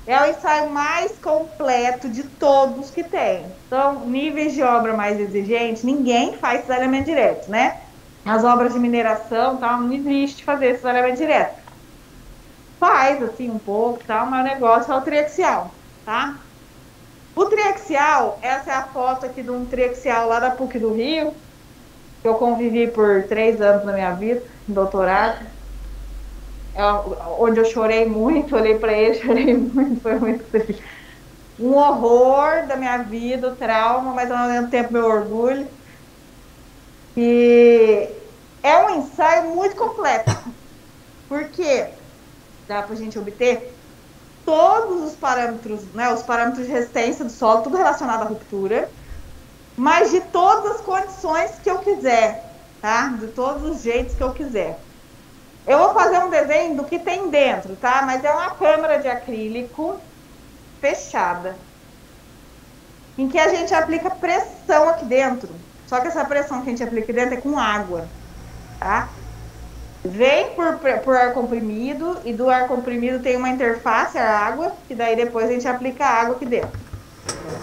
é o ensaio mais completo de todos que tem. Então, níveis de obra mais exigentes, ninguém faz cisalhamento direto, né? Nas obras de mineração, tal, não existe fazer cisalhamento direto. Faz, assim, um pouco, tal, mas o negócio é o triaxial, tá? O triaxial, essa é a foto aqui de um triaxial lá da PUC do Rio, que eu convivi por 3 anos na minha vida, doutorado, onde eu chorei muito, olhei para ele, chorei muito, foi muito triste. Um horror da minha vida, o trauma, mas ao mesmo tempo meu orgulho. E é um ensaio muito completo, porque dá para a gente obter todos os parâmetros, né, os parâmetros de resistência do solo, tudo relacionado à ruptura, mas de todas as condições que eu quiser, tá? De todos os jeitos que eu quiser. Eu vou fazer um desenho do que tem dentro, tá? Mas é uma câmara de acrílico fechada, em que a gente aplica pressão aqui dentro. Só que essa pressão que a gente aplica aqui dentro é com água, tá? Vem por ar comprimido, e do ar comprimido tem uma interface à água, que daí depois a gente aplica a água aqui dentro.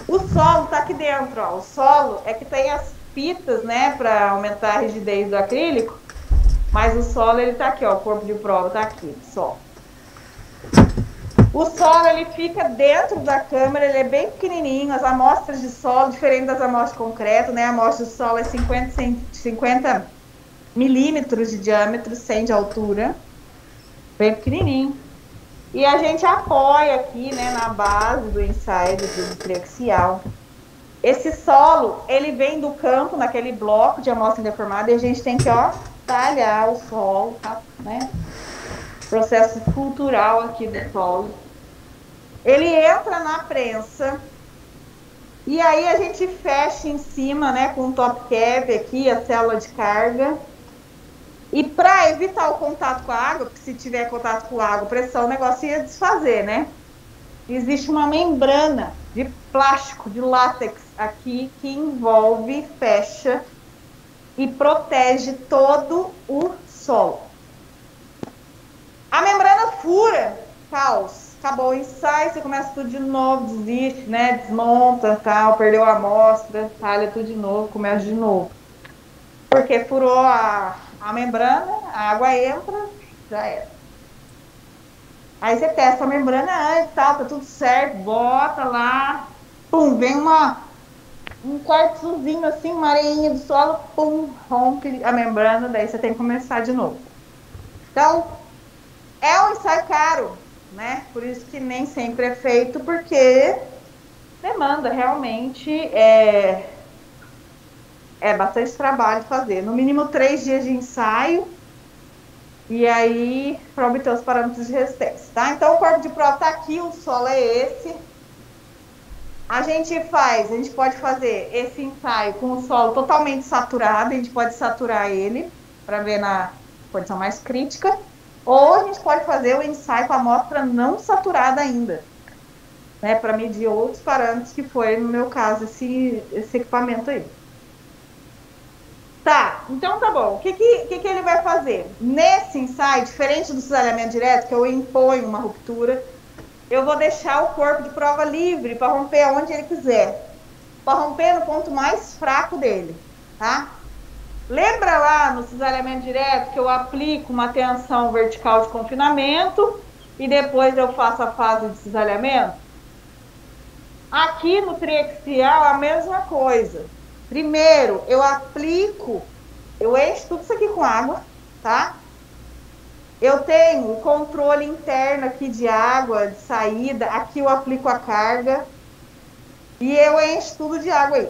O solo tá aqui dentro, ó. O solo é que tem as fitas, né, para aumentar a rigidez do acrílico, mas o solo ele tá aqui, ó. O corpo de prova tá aqui, só. O solo, ele fica dentro da câmara, ele é bem pequenininho, as amostras de solo, diferente das amostras de concreto, né? A amostra de solo é 50 milímetros de diâmetro, 100 de altura, bem pequenininho. E a gente apoia aqui, né, na base do ensaio do triaxial. Esse solo, ele vem do campo, naquele bloco de amostra deformada, e a gente tem que, ó, talhar o solo, tá, né? Processo cultural aqui do solo. Ele entra na prensa e aí a gente fecha em cima, né, com um top cap aqui, a célula de carga. E para evitar o contato com a água, porque se tiver contato com a água, pressão, o negócio ia desfazer, né? Existe uma membrana de plástico, de látex aqui, que envolve, fecha e protege todo o solo. A membrana fura, caos, acabou o ensaio, você começa tudo de novo, desiste, né? Desmonta, tal, perdeu a amostra, talha tudo de novo, começa de novo. Porque furou a membrana, a água entra, já era. Aí você testa a membrana antes, tal, tá tudo certo, bota lá, pum, vem um quartzozinho assim, uma areinha do solo, pum, rompe a membrana, daí você tem que começar de novo. Então, é um ensaio caro, né? Por isso que nem sempre é feito, porque demanda realmente bastante trabalho fazer. No mínimo 3 dias de ensaio, e aí para obter os parâmetros de resistência, tá? Então o corpo de prova tá aqui, o solo é esse. A gente pode fazer esse ensaio com o solo totalmente saturado, a gente pode saturar ele para ver na condição mais crítica, ou a gente pode fazer o ensaio com a amostra não saturada ainda, né, para medir outros parâmetros, que foi, no meu caso, esse equipamento aí. Tá, então tá bom. O que ele vai fazer? Nesse ensaio, diferente do cisalhamento direto, que eu imponho uma ruptura, eu vou deixar o corpo de prova livre para romper aonde ele quiser. Para romper no ponto mais fraco dele, tá? Lembra lá no cisalhamento direto que eu aplico uma tensão vertical de confinamento e depois eu faço a fase de cisalhamento? Aqui no triaxial a mesma coisa. Primeiro, eu encho tudo isso aqui com água, tá? Eu tenho o controle interno aqui de água, de saída. Aqui eu aplico a carga. E eu encho tudo de água aí.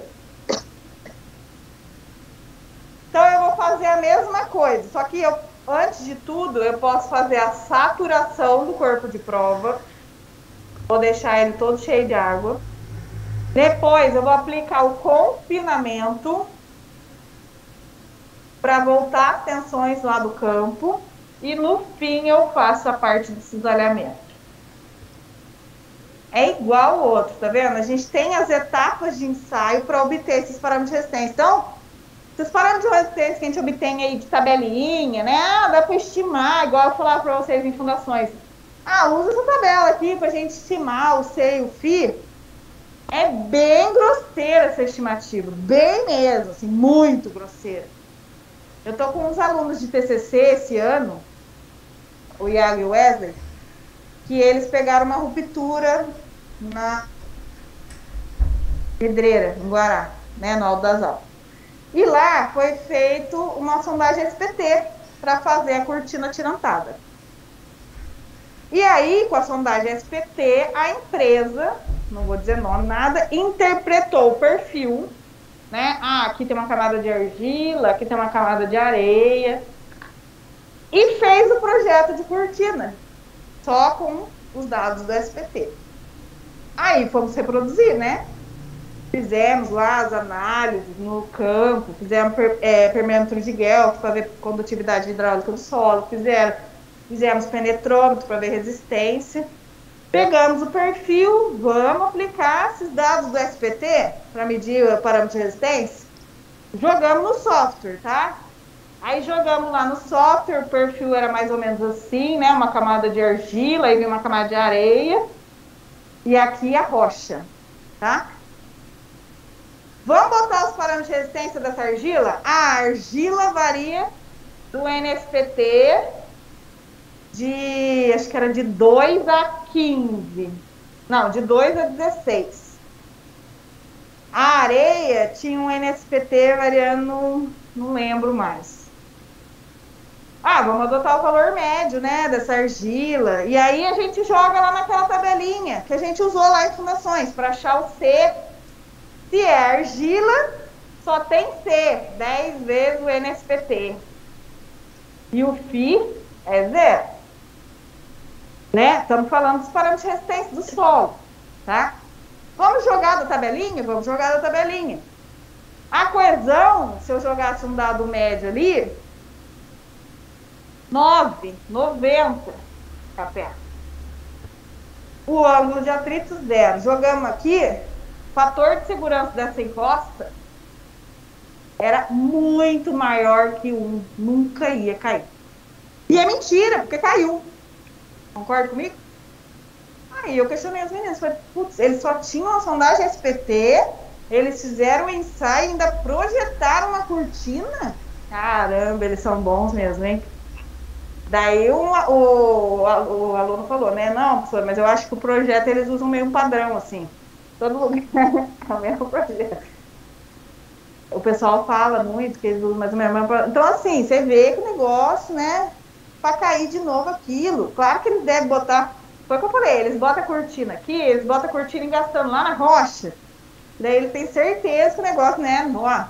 Então, eu vou fazer a mesma coisa. Só que antes de tudo, eu posso fazer a saturação do corpo de prova. Vou deixar ele todo cheio de água. Depois, eu vou aplicar o confinamento para voltar as tensões lá do campo. E no fim, eu faço a parte do cisalhamento. É igual ao outro, tá vendo? A gente tem as etapas de ensaio para obter esses parâmetros de resistência. Então, esses parâmetros de resistência que a gente obtém aí de tabelinha, né? Dá para estimar, igual eu falava para vocês em fundações. Usa essa tabela aqui para a gente estimar o C e o Φ. É bem grosseira essa estimativa, bem mesmo, assim, muito grosseira. Eu tô com uns alunos de TCC esse ano, o Iago e o Wesley, que eles pegaram uma ruptura na Pedreira, em Guará, né, no Alto das Alpas. E lá foi feito uma sondagem SPT para fazer a cortina tirantada. E aí, com a sondagem SPT, a empresa, não vou dizer nome, nada, interpretou o perfil, né? Aqui tem uma camada de argila, aqui tem uma camada de areia, e fez o projeto de cortina, só com os dados do SPT. Aí fomos reproduzir, né? Fizemos lá as análises no campo, fizemos permêmetro de Guelph para ver condutividade hidráulica do solo, fizemos penetrômetro para ver resistência. Pegamos o perfil, vamos aplicar esses dados do SPT para medir o parâmetro de resistência. Jogamos no software, tá? Aí jogamos lá no software, o perfil era mais ou menos assim, né? Uma camada de argila, aí vem uma camada de areia. E aqui a rocha, tá? Vamos botar os parâmetros de resistência dessa argila? A argila varia do NSPT acho que era de 2 a 15. Não, de 2 a 16. A areia tinha um NSPT variando, não lembro mais. Vamos adotar o valor médio, né, dessa argila. E aí a gente joga lá naquela tabelinha que a gente usou lá em fundações para achar o C. Se é argila, só tem C, 10 vezes o NSPT. E o Φ é 0. Né? Estamos falando dos parâmetros de resistência do solo, tá? Vamos jogar da tabelinha? Vamos jogar da tabelinha. A coesão, se eu jogasse um dado médio ali, 9, 90 capé. O ângulo de atrito 0. Jogamos aqui, fator de segurança dessa encosta era muito maior que 1. Nunca ia cair. E é mentira, porque caiu. Concorda comigo? Aí eu questionei as meninas. Falei, putz, eles só tinham a sondagem SPT, eles fizeram o ensaio e ainda projetaram uma cortina? Caramba, eles são bons mesmo, hein? Daí o aluno falou, né? Não, professor, mas eu acho que o projeto eles usam meio um padrão, assim. Todo lugar é o mesmo projeto. O pessoal fala muito que eles usam mais ou menos. Então, assim, você vê que o negócio, né? Para cair de novo aquilo. Claro que eles devem botar. Foi o que eu falei, eles botam a cortina aqui, eles botam a cortina engastando lá na rocha. Daí ele tem certeza que o negócio, né? Ó,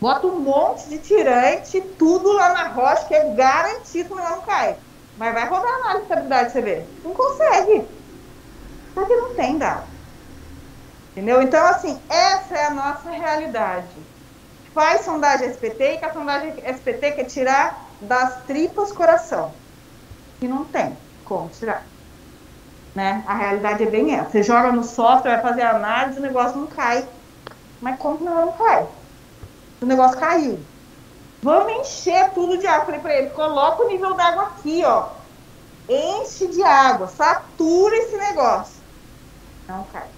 bota um monte de tirante, tudo lá na rocha, que é garantido que o negócio não cai. Mas vai rodar a análise de estabilidade, você vê. Não consegue. Porque não tem dado. Entendeu? Então, assim, essa é a nossa realidade. Faz sondagem SPT e que a sondagem SPT quer tirar das tripas coração. E não tem como tirar. Né? A realidade é bem essa. Você joga no software, vai fazer a análise, o negócio não cai. Mas como que não cai? O negócio caiu. Vamos encher tudo de água. Falei pra ele, coloca o nível d'água aqui, ó. Enche de água, satura esse negócio. Não cai.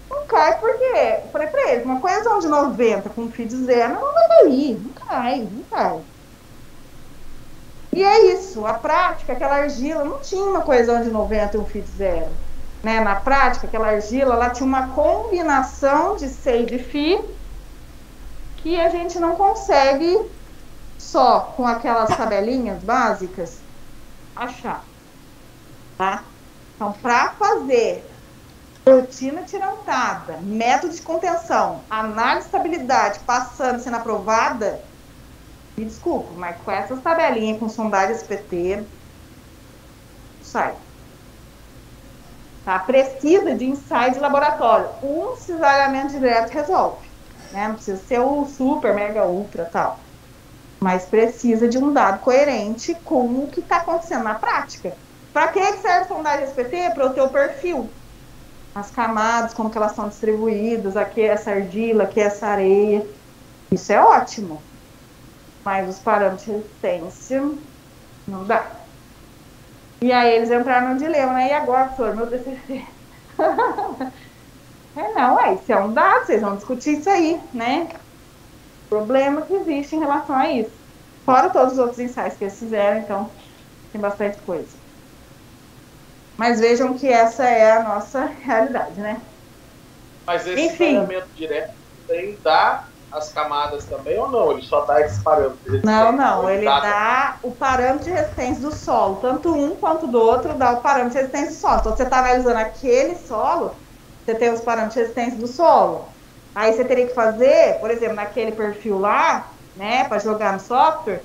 Não cai porque, eu falei pra ele, uma coesão de 90 com um FID 0 não vai cair. Não cai, não cai. E é isso, a prática, aquela argila não tinha uma coesão de 90 e um FID 0. Né? Na prática, aquela argila, ela tinha uma combinação de C e de Φ que a gente não consegue só com aquelas tabelinhas básicas achar. Tá? Então, para fazer rotina tirantada, método de contenção, análise de estabilidade, passando, sendo aprovada, me desculpa, mas com essas tabelinhas, com sondagem SPT, sai. Tá? Precisa de ensaio de laboratório. Um cisalhamento direto resolve. Né? Não precisa ser o super, mega, ultra, tal. Mas precisa de um dado coerente com o que está acontecendo na prática. Para que serve sondagem SPT? Para eu ter o perfil. As camadas, como que elas são distribuídas, aqui é essa argila, aqui é essa areia. Isso é ótimo. Mas os parâmetros de resistência não dá. E aí eles entraram no dilema, né? E agora, professor, meu TCC? Isso é um dado, vocês vão discutir isso aí, né? Problema que existe em relação a isso. Fora todos os outros ensaios que eles fizeram, então tem bastante coisa. Mas vejam que essa é a nossa realidade, né? Mas esse ensaiamento direto tem dá as camadas também ou não? Ele só dá esses parâmetros? Não, ele dá o parâmetro de resistência do solo. Tanto um quanto do outro dá o parâmetro de resistência do solo. Então, você está analisando aquele solo, você tem os parâmetros de resistência do solo. Aí você teria que fazer, por exemplo, naquele perfil lá, né, para jogar no software,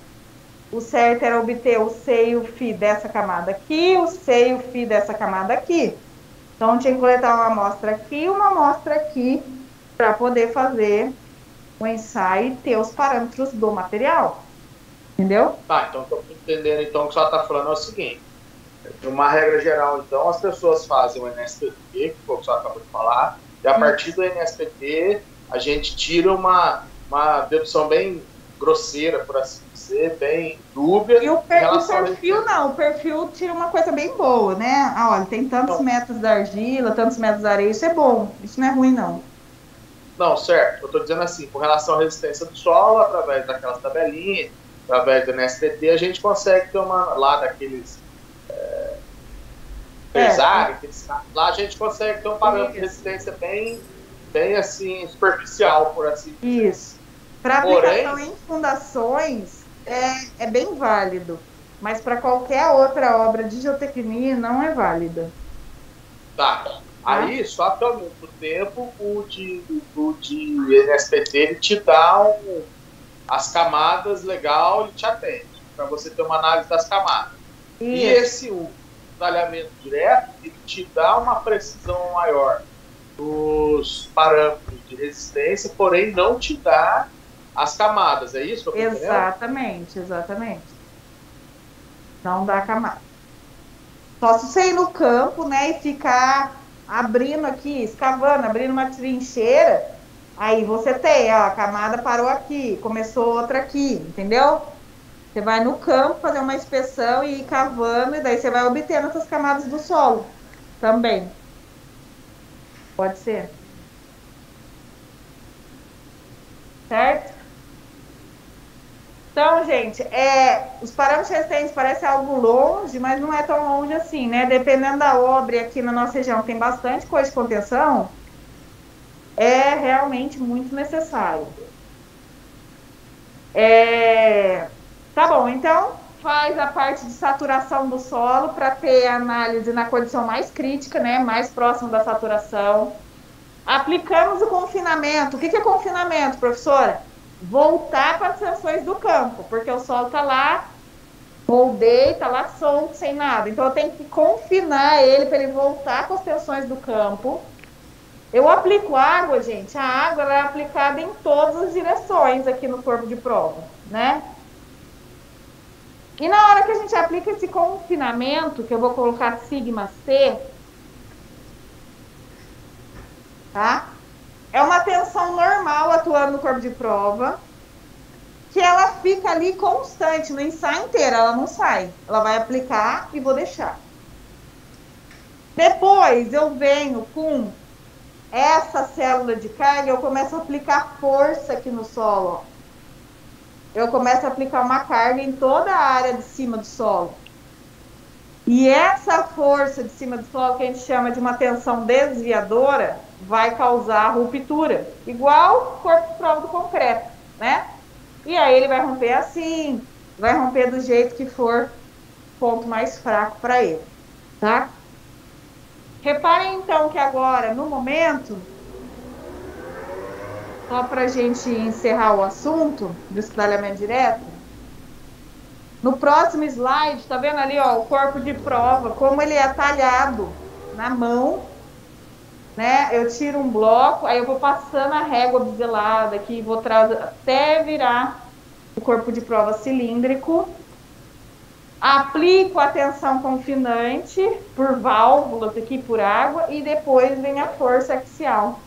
o certo era obter o C e o Φ dessa camada aqui, o C e o Φ dessa camada aqui. Então, tinha que coletar uma amostra aqui e uma amostra aqui para poder fazer o ensaio e ter os parâmetros do material. Entendeu? Tá, então estou entendendo então o que você está falando é o seguinte. Uma regra geral, então, as pessoas fazem o NSPT, que foi o que você acabou de falar, e a partir do NSPT a gente tira uma dedução bem grosseira, por assim dizer, bem dúbia. E o perfil não, o perfil tira uma coisa bem boa, né? Olha, tem tantos metros da argila, tantos metros da areia, isso é bom, isso não é ruim não. Não, certo, eu estou dizendo assim, com relação à resistência do solo, através daquelas tabelinhas, através do NSPT, a gente consegue ter lá daqueles lá a gente consegue ter um parâmetro de resistência bem assim, superficial, por assim dizer. Isso. Para aplicação em fundações é bem válido, mas para qualquer outra obra de geotecnia não é válida. Tá. Aí, só que ao mesmo tempo, o de NSPT, ele te dá as camadas legal, ele te atende, para você ter uma análise das camadas. Isso. E esse detalhamento direto, ele te dá uma precisão maior dos parâmetros de resistência, porém não te dá as camadas, é isso? Exatamente. Não dá camada. Só se você ir no campo, né, e ficar abrindo aqui, escavando, abrindo uma trincheira, aí você tem, ó, a camada parou aqui, começou outra aqui, entendeu? Você vai no campo fazer uma inspeção e ir cavando, e daí você vai obtendo essas camadas do solo também. Pode ser. Certo? Então, gente, os parâmetros resistentes parecem algo longe, mas não é tão longe assim, né? Dependendo da obra, aqui na nossa região tem bastante coisa de contenção, é realmente muito necessário. Tá bom, então faz a parte de saturação do solo para ter análise na condição mais crítica, né? Mais próximo da saturação. Aplicamos o confinamento. O que é confinamento, professora? Voltar para as tensões do campo, porque o solo está lá, moldei, está lá solto, sem nada. Então eu tenho que confinar ele para ele voltar com as tensões do campo. Eu aplico água, gente. A água ela é aplicada em todas as direções aqui no corpo de prova, né? E na hora que a gente aplica esse confinamento, que eu vou colocar sigma C, tá? É uma tensão normal atuando no corpo de prova, que ela fica ali constante no ensaio inteiro, ela não sai. Ela vai aplicar e vou deixar. Depois eu venho com essa célula de carga, eu começo a aplicar força aqui no solo, ó. Eu começo a aplicar uma carga em toda a área de cima do solo. E essa força de cima do solo, que a gente chama de uma tensão desviadora, vai causar ruptura, igual o corpo de prova do concreto, né? E aí ele vai romper assim, vai romper do jeito que for ponto mais fraco para ele, tá? Reparem então que agora, no momento, só para a gente encerrar o assunto do escalhamento direto, no próximo slide, tá vendo ali, ó, o corpo de prova, como ele é talhado na mão, né? Eu tiro um bloco, aí eu vou passando a régua biselada aqui, vou trazer até virar o corpo de prova cilíndrico. Aplico a tensão confinante por válvulas aqui, por água, e depois vem a força axial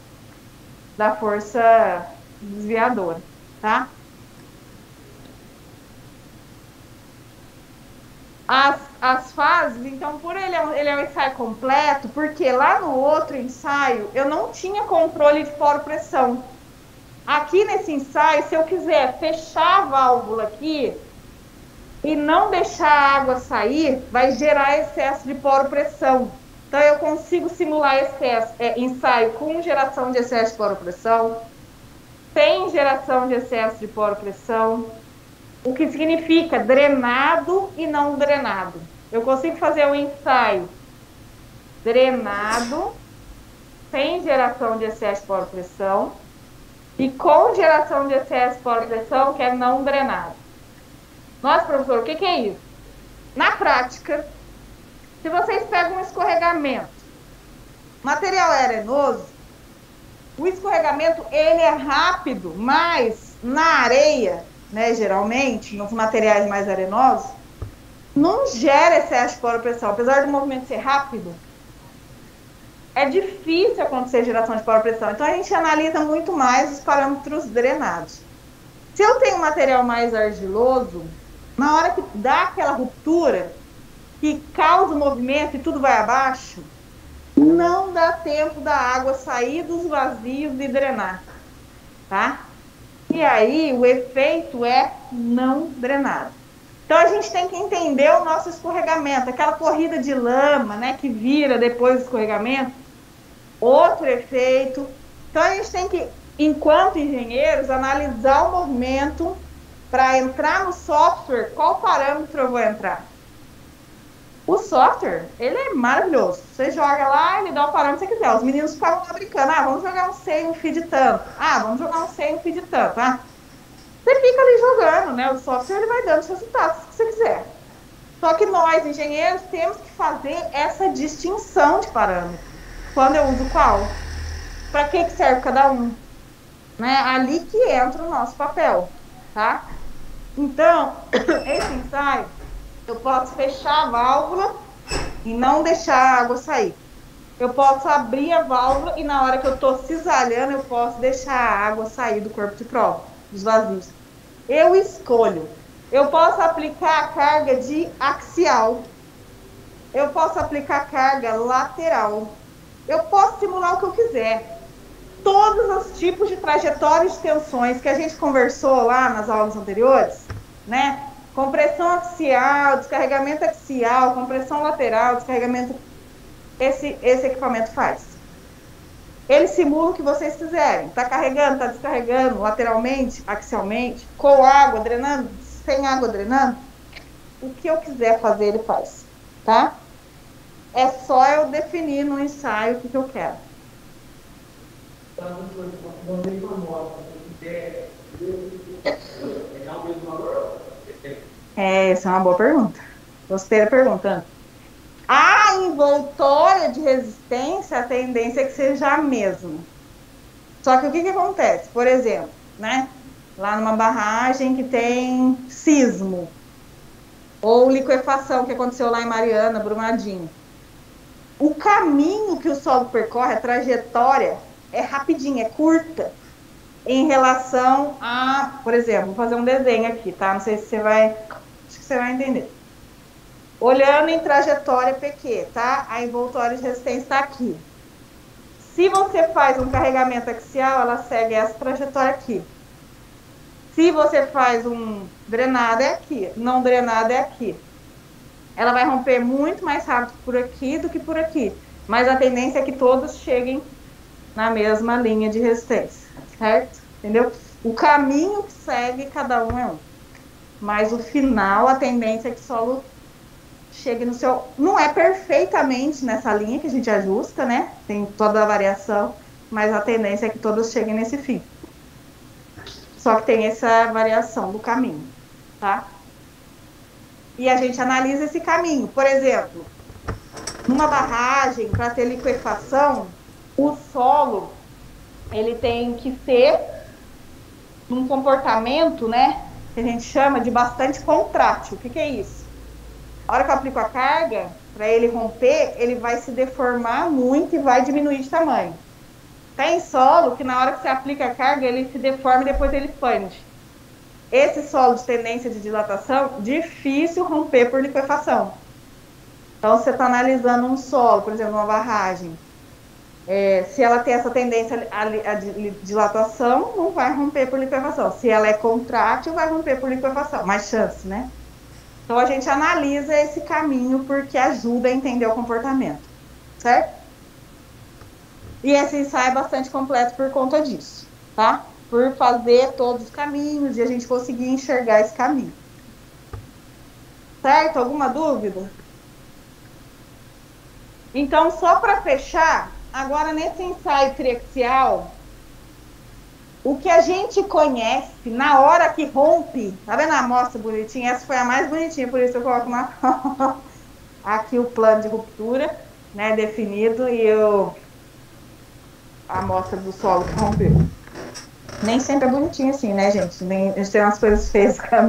da força desviadora, tá? As fases, então, por ele é um ensaio completo, porque lá no outro ensaio eu não tinha controle de poro-pressão. Aqui nesse ensaio, se eu quiser fechar a válvula aqui e não deixar a água sair, vai gerar excesso de poro-pressão. Então eu consigo simular ensaio com geração de excesso de poro-pressão, sem geração de excesso de poro-pressão, o que significa drenado e não drenado. Eu consigo fazer um ensaio drenado, sem geração de excesso de poro-pressão, e com geração de excesso de poro-pressão, que é não drenado. Nossa, professor, o que é isso? Na prática, se vocês pegam um escorregamento, material é arenoso, o escorregamento ele é rápido, mas na areia, né, geralmente, nos materiais mais arenosos, não gera excesso de poro-pressão. Apesar do movimento ser rápido, é difícil acontecer geração de poro-pressão. Então a gente analisa muito mais os parâmetros drenados. Se eu tenho um material mais argiloso, na hora que dá aquela ruptura, que causa o movimento e tudo vai abaixo, não dá tempo da água sair dos vazios e drenar, tá? E aí o efeito é não drenado. Então a gente tem que entender o nosso escorregamento, aquela corrida de lama, né, que vira depois do escorregamento, outro efeito. Então a gente tem que, enquanto engenheiros, analisar o movimento para entrar no software, qual parâmetro eu vou entrar. O software, ele é maravilhoso. Você joga lá, ele dá o parâmetro que você quiser. Os meninos ficavam lá brincando. Ah, vamos jogar um C e um feed tanto. Ah, vamos jogar um C e um feed tanto. Ah, você fica ali jogando, né? O software ele vai dando os resultados que você quiser. Só que nós, engenheiros, temos que fazer essa distinção de parâmetros. Quando eu uso qual? Para que serve cada um? Né? Ali que entra o nosso papel, tá? Então, esse ensaio, eu posso fechar a válvula e não deixar a água sair. Eu posso abrir a válvula e na hora que eu estou cisalhando, eu posso deixar a água sair do corpo de prova, dos vazios. Eu escolho. Eu posso aplicar a carga de axial. Eu posso aplicar carga lateral. Eu posso simular o que eu quiser. Todos os tipos de trajetórias de tensões que a gente conversou lá nas aulas anteriores, né? Compressão axial, descarregamento axial, compressão lateral, descarregamento... Esse equipamento faz. Ele simula o que vocês quiserem. Está carregando, está descarregando, lateralmente, axialmente, com água drenando, sem água drenando. O que eu quiser fazer, ele faz. Tá? É só eu definir no ensaio o que eu quero. Essa é uma boa pergunta. Gostei da pergunta. A envoltória de resistência, a tendência é que seja a mesma. Só que o que acontece? Por exemplo, né? Lá numa barragem que tem sismo, ou liquefação, que aconteceu lá em Mariana, Brumadinho. O caminho que o solo percorre, a trajetória, é rapidinha, é curta, em relação a, por exemplo, vou fazer um desenho aqui, tá? Não sei se você vai, acho que você vai entender. Olhando em trajetória PQ, tá? A envoltória de resistência está aqui. Se você faz um carregamento axial, ela segue essa trajetória aqui. Se você faz um drenado, é aqui. Não drenado, é aqui. Ela vai romper muito mais rápido por aqui do que por aqui. Mas a tendência é que todos cheguem na mesma linha de resistência, certo? Entendeu? O caminho que segue, cada um é um. Mas o final, a tendência é que o solo chegue no seu... Não é perfeitamente nessa linha que a gente ajusta, né? Tem toda a variação, mas a tendência é que todos cheguem nesse fim. Só que tem essa variação do caminho, tá? E a gente analisa esse caminho. Por exemplo, numa barragem, para ter liquefação, o solo, ele tem que ter um comportamento, né? Que a gente chama de bastante contrátil. O que é isso? A hora que eu aplico a carga, para ele romper, ele vai se deformar muito e vai diminuir de tamanho. Tem solo que na hora que você aplica a carga, ele se deforma e depois ele expande. Esse solo de tendência de dilatação, difícil romper por liquefação. Então, você está analisando um solo, por exemplo, uma barragem. Se ela tem essa tendência a dilatação, não vai romper por liquefação. Se ela é contrátil, vai romper por liquefação. Mais chance, né? Então, a gente analisa esse caminho porque ajuda a entender o comportamento, certo? E esse ensaio é bastante completo por conta disso, tá? Por fazer todos os caminhos e a gente conseguir enxergar esse caminho. Certo? Alguma dúvida? Então, só para fechar, agora nesse ensaio triaxial, o que a gente conhece na hora que rompe, tá vendo a amostra bonitinha? Essa foi a mais bonitinha, por isso eu coloco aqui o plano de ruptura, né, definido, e a amostra do solo que rompeu. Nem sempre é bonitinho assim, né, gente? A gente tem umas coisas feias que a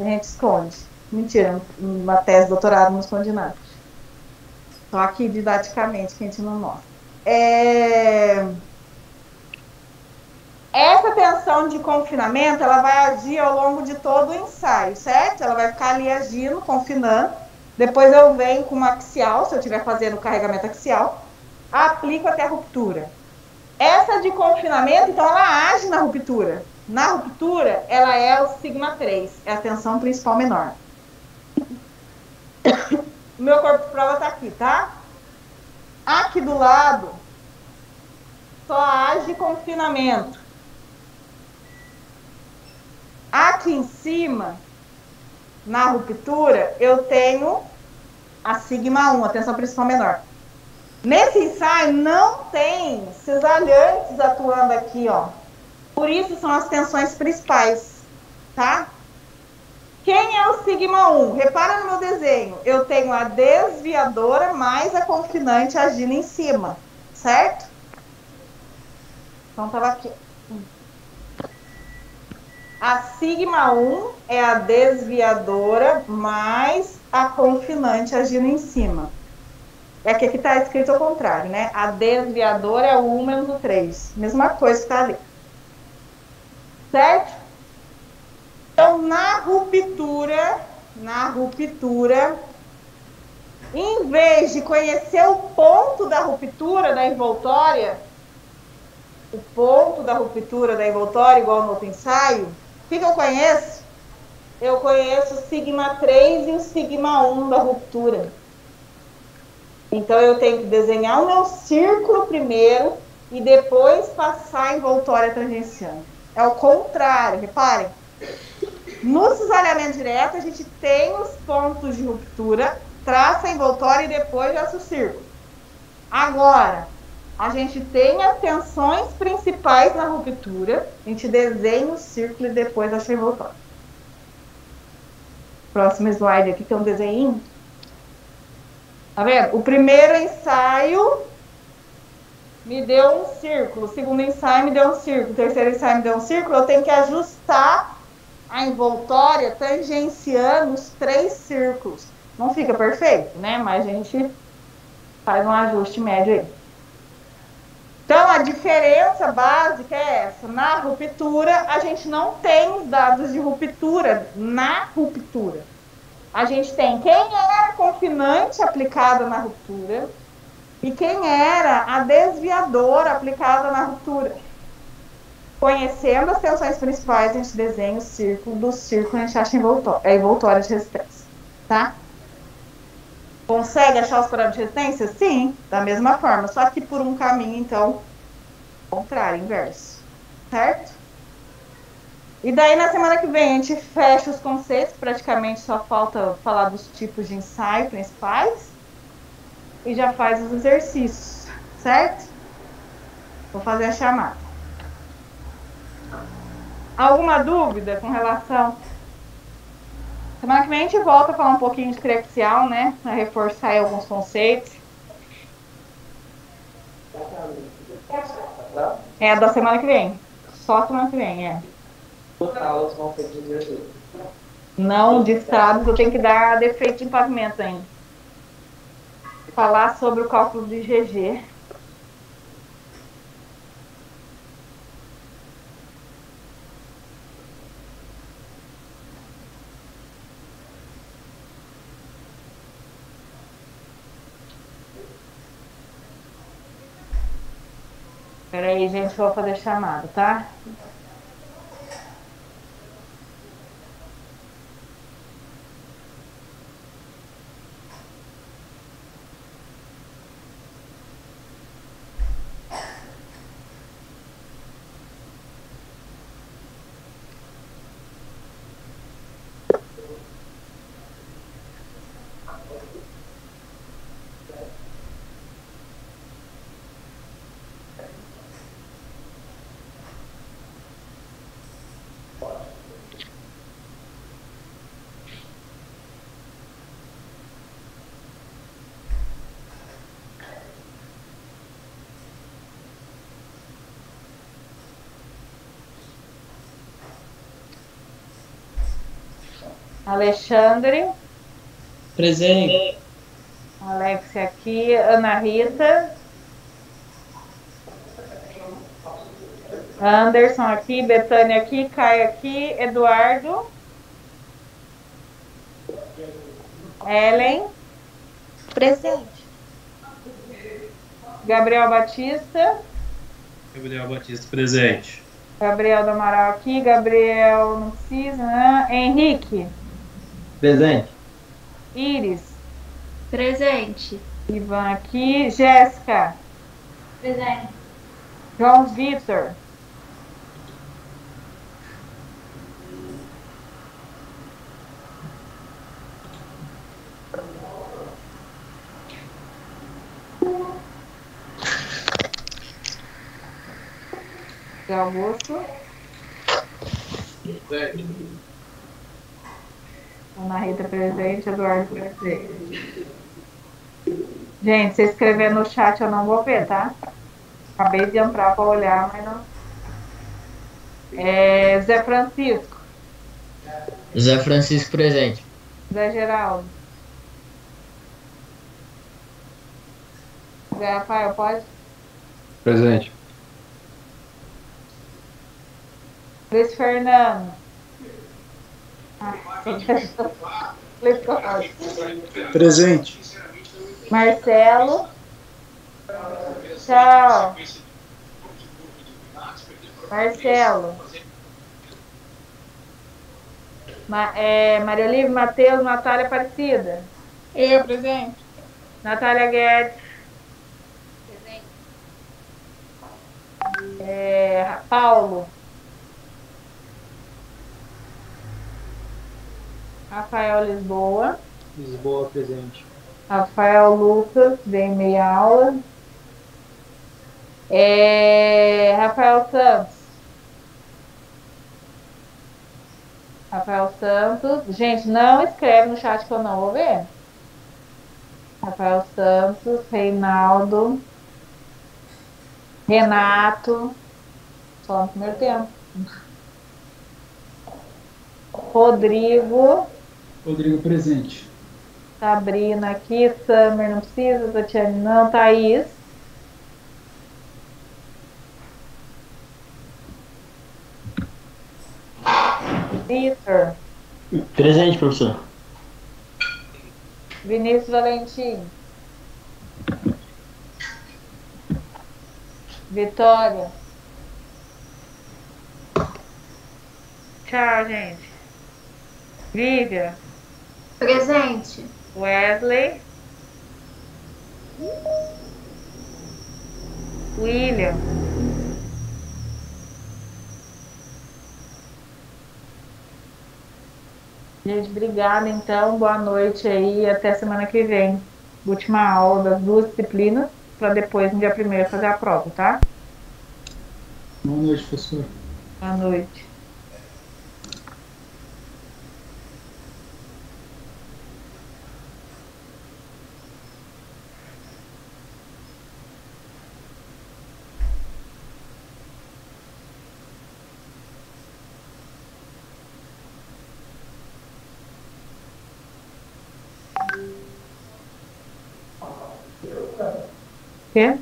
gente esconde. Mentira, uma tese de doutorado não esconde nada. Só aqui didaticamente que a gente não mostra. Essa tensão de confinamento, ela vai agir ao longo de todo o ensaio, certo? Ela vai ficar ali agindo, confinando. Depois eu venho com uma axial, se eu estiver fazendo o carregamento axial, aplico até a ruptura. Essa de confinamento, então, ela age na ruptura. Na ruptura, ela é o sigma 3, é a tensão principal menor. O meu corpo de prova tá aqui, tá? Aqui do lado, só age confinamento. Aqui em cima, na ruptura, eu tenho a sigma 1, a tensão principal menor. Nesse ensaio não tem cisalhantes atuando aqui, ó. Por isso são as tensões principais, tá? Quem é o sigma 1? Repara no meu desenho. Eu tenho a desviadora mais a confinante agindo em cima, certo? Então tava aqui. A sigma 1 é a desviadora mais a confinante agindo em cima. É que aqui está escrito ao contrário, né? A desviadora é o 1 menos o 3. Mesma coisa que está ali. Certo? Então, na ruptura, em vez de conhecer o ponto da ruptura da envoltória, igual no outro ensaio, o que eu conheço? Eu conheço o sigma 3 e o sigma 1 da ruptura. Então, eu tenho que desenhar o meu círculo primeiro e depois passar a envoltória tangenciando. É o contrário, reparem. No cisalhamento direto, a gente tem os pontos de ruptura, traça a envoltória e depois já o círculo. Agora, a gente tem as tensões principais na ruptura, a gente desenha o círculo e depois acha a envoltória. Próximo slide aqui tem um desenho. Tá vendo? O primeiro ensaio me deu um círculo, o segundo ensaio me deu um círculo, o terceiro ensaio me deu um círculo, eu tenho que ajustar a envoltória tangenciando os 3 círculos. Não fica perfeito, né? Mas a gente faz um ajuste médio aí. Então, a diferença básica é essa. Na ruptura, a gente não tem os dados de ruptura na ruptura. A gente tem quem era a confinante aplicada na ruptura e quem era a desviadora aplicada na ruptura. Conhecendo as tensões principais, a gente desenha o círculo, do círculo a gente acha a envoltória de resistência, tá? Consegue achar os parâmetros de resistência? Sim, da mesma forma, só que por um caminho, então, contrário, inverso, certo? E daí, na semana que vem, a gente fecha os conceitos, praticamente só falta falar dos tipos de ensaio principais e já faz os exercícios, certo? Vou fazer a chamada. Alguma dúvida com relação? Semana que vem a gente volta a falar um pouquinho de triaxial, né? Para reforçar aí alguns conceitos. É da semana que vem. Só semana que vem, é. Aulas vão ser de exercício. Não, de estados eu tenho que dar defeito de pavimento ainda. Falar sobre o cálculo de GG. Peraí, gente, vou fazer chamada, tá? Alexandre. Presente. Alexia aqui. Ana Rita. Anderson aqui. Betânia aqui. Caio aqui. Eduardo. Ellen. Presente. Gabriel Batista. Gabriel Batista, presente. Gabriel do Amaral aqui. Gabriel não precisa, né? Henrique. Presente. Iris. Presente. Ivan aqui. Jéssica. Presente. João Vitor. Augusto. Ana Rita presente, Eduardo presente. Gente, se escrever no chat eu não vou ver, tá? Acabei de entrar para olhar, mas não. Zé Francisco. Zé Francisco presente. Zé Geraldo. Zé Rafael, pode? Presente. Luiz Fernando. Presente. Marcelo. Tchau. Marcelo. Maria Olívia, Matheus, Natália Aparecida. Eu, presente. Natália Guedes. Paulo. Rafael Lisboa. Lisboa presente. Rafael Lucas, vem meia aula. Rafael Santos. Rafael Santos. Gente, não escreve no chat que eu não vou ver. Rafael Santos, Reinaldo. Renato. Só no primeiro tempo. Rodrigo. Rodrigo presente. Sabrina aqui, Summer não precisa, Tatiane não, Thaís. Vitor. Presente, professor. Vinícius Valentim. Vitória. Tchau, gente. Lívia. Presente. Wesley. William. Gente, obrigada então. Boa noite aí. Até semana que vem. Última aula das duas disciplinas. Para depois, no dia 1º, fazer a prova, tá? Boa noite, professor. Boa noite. Quê?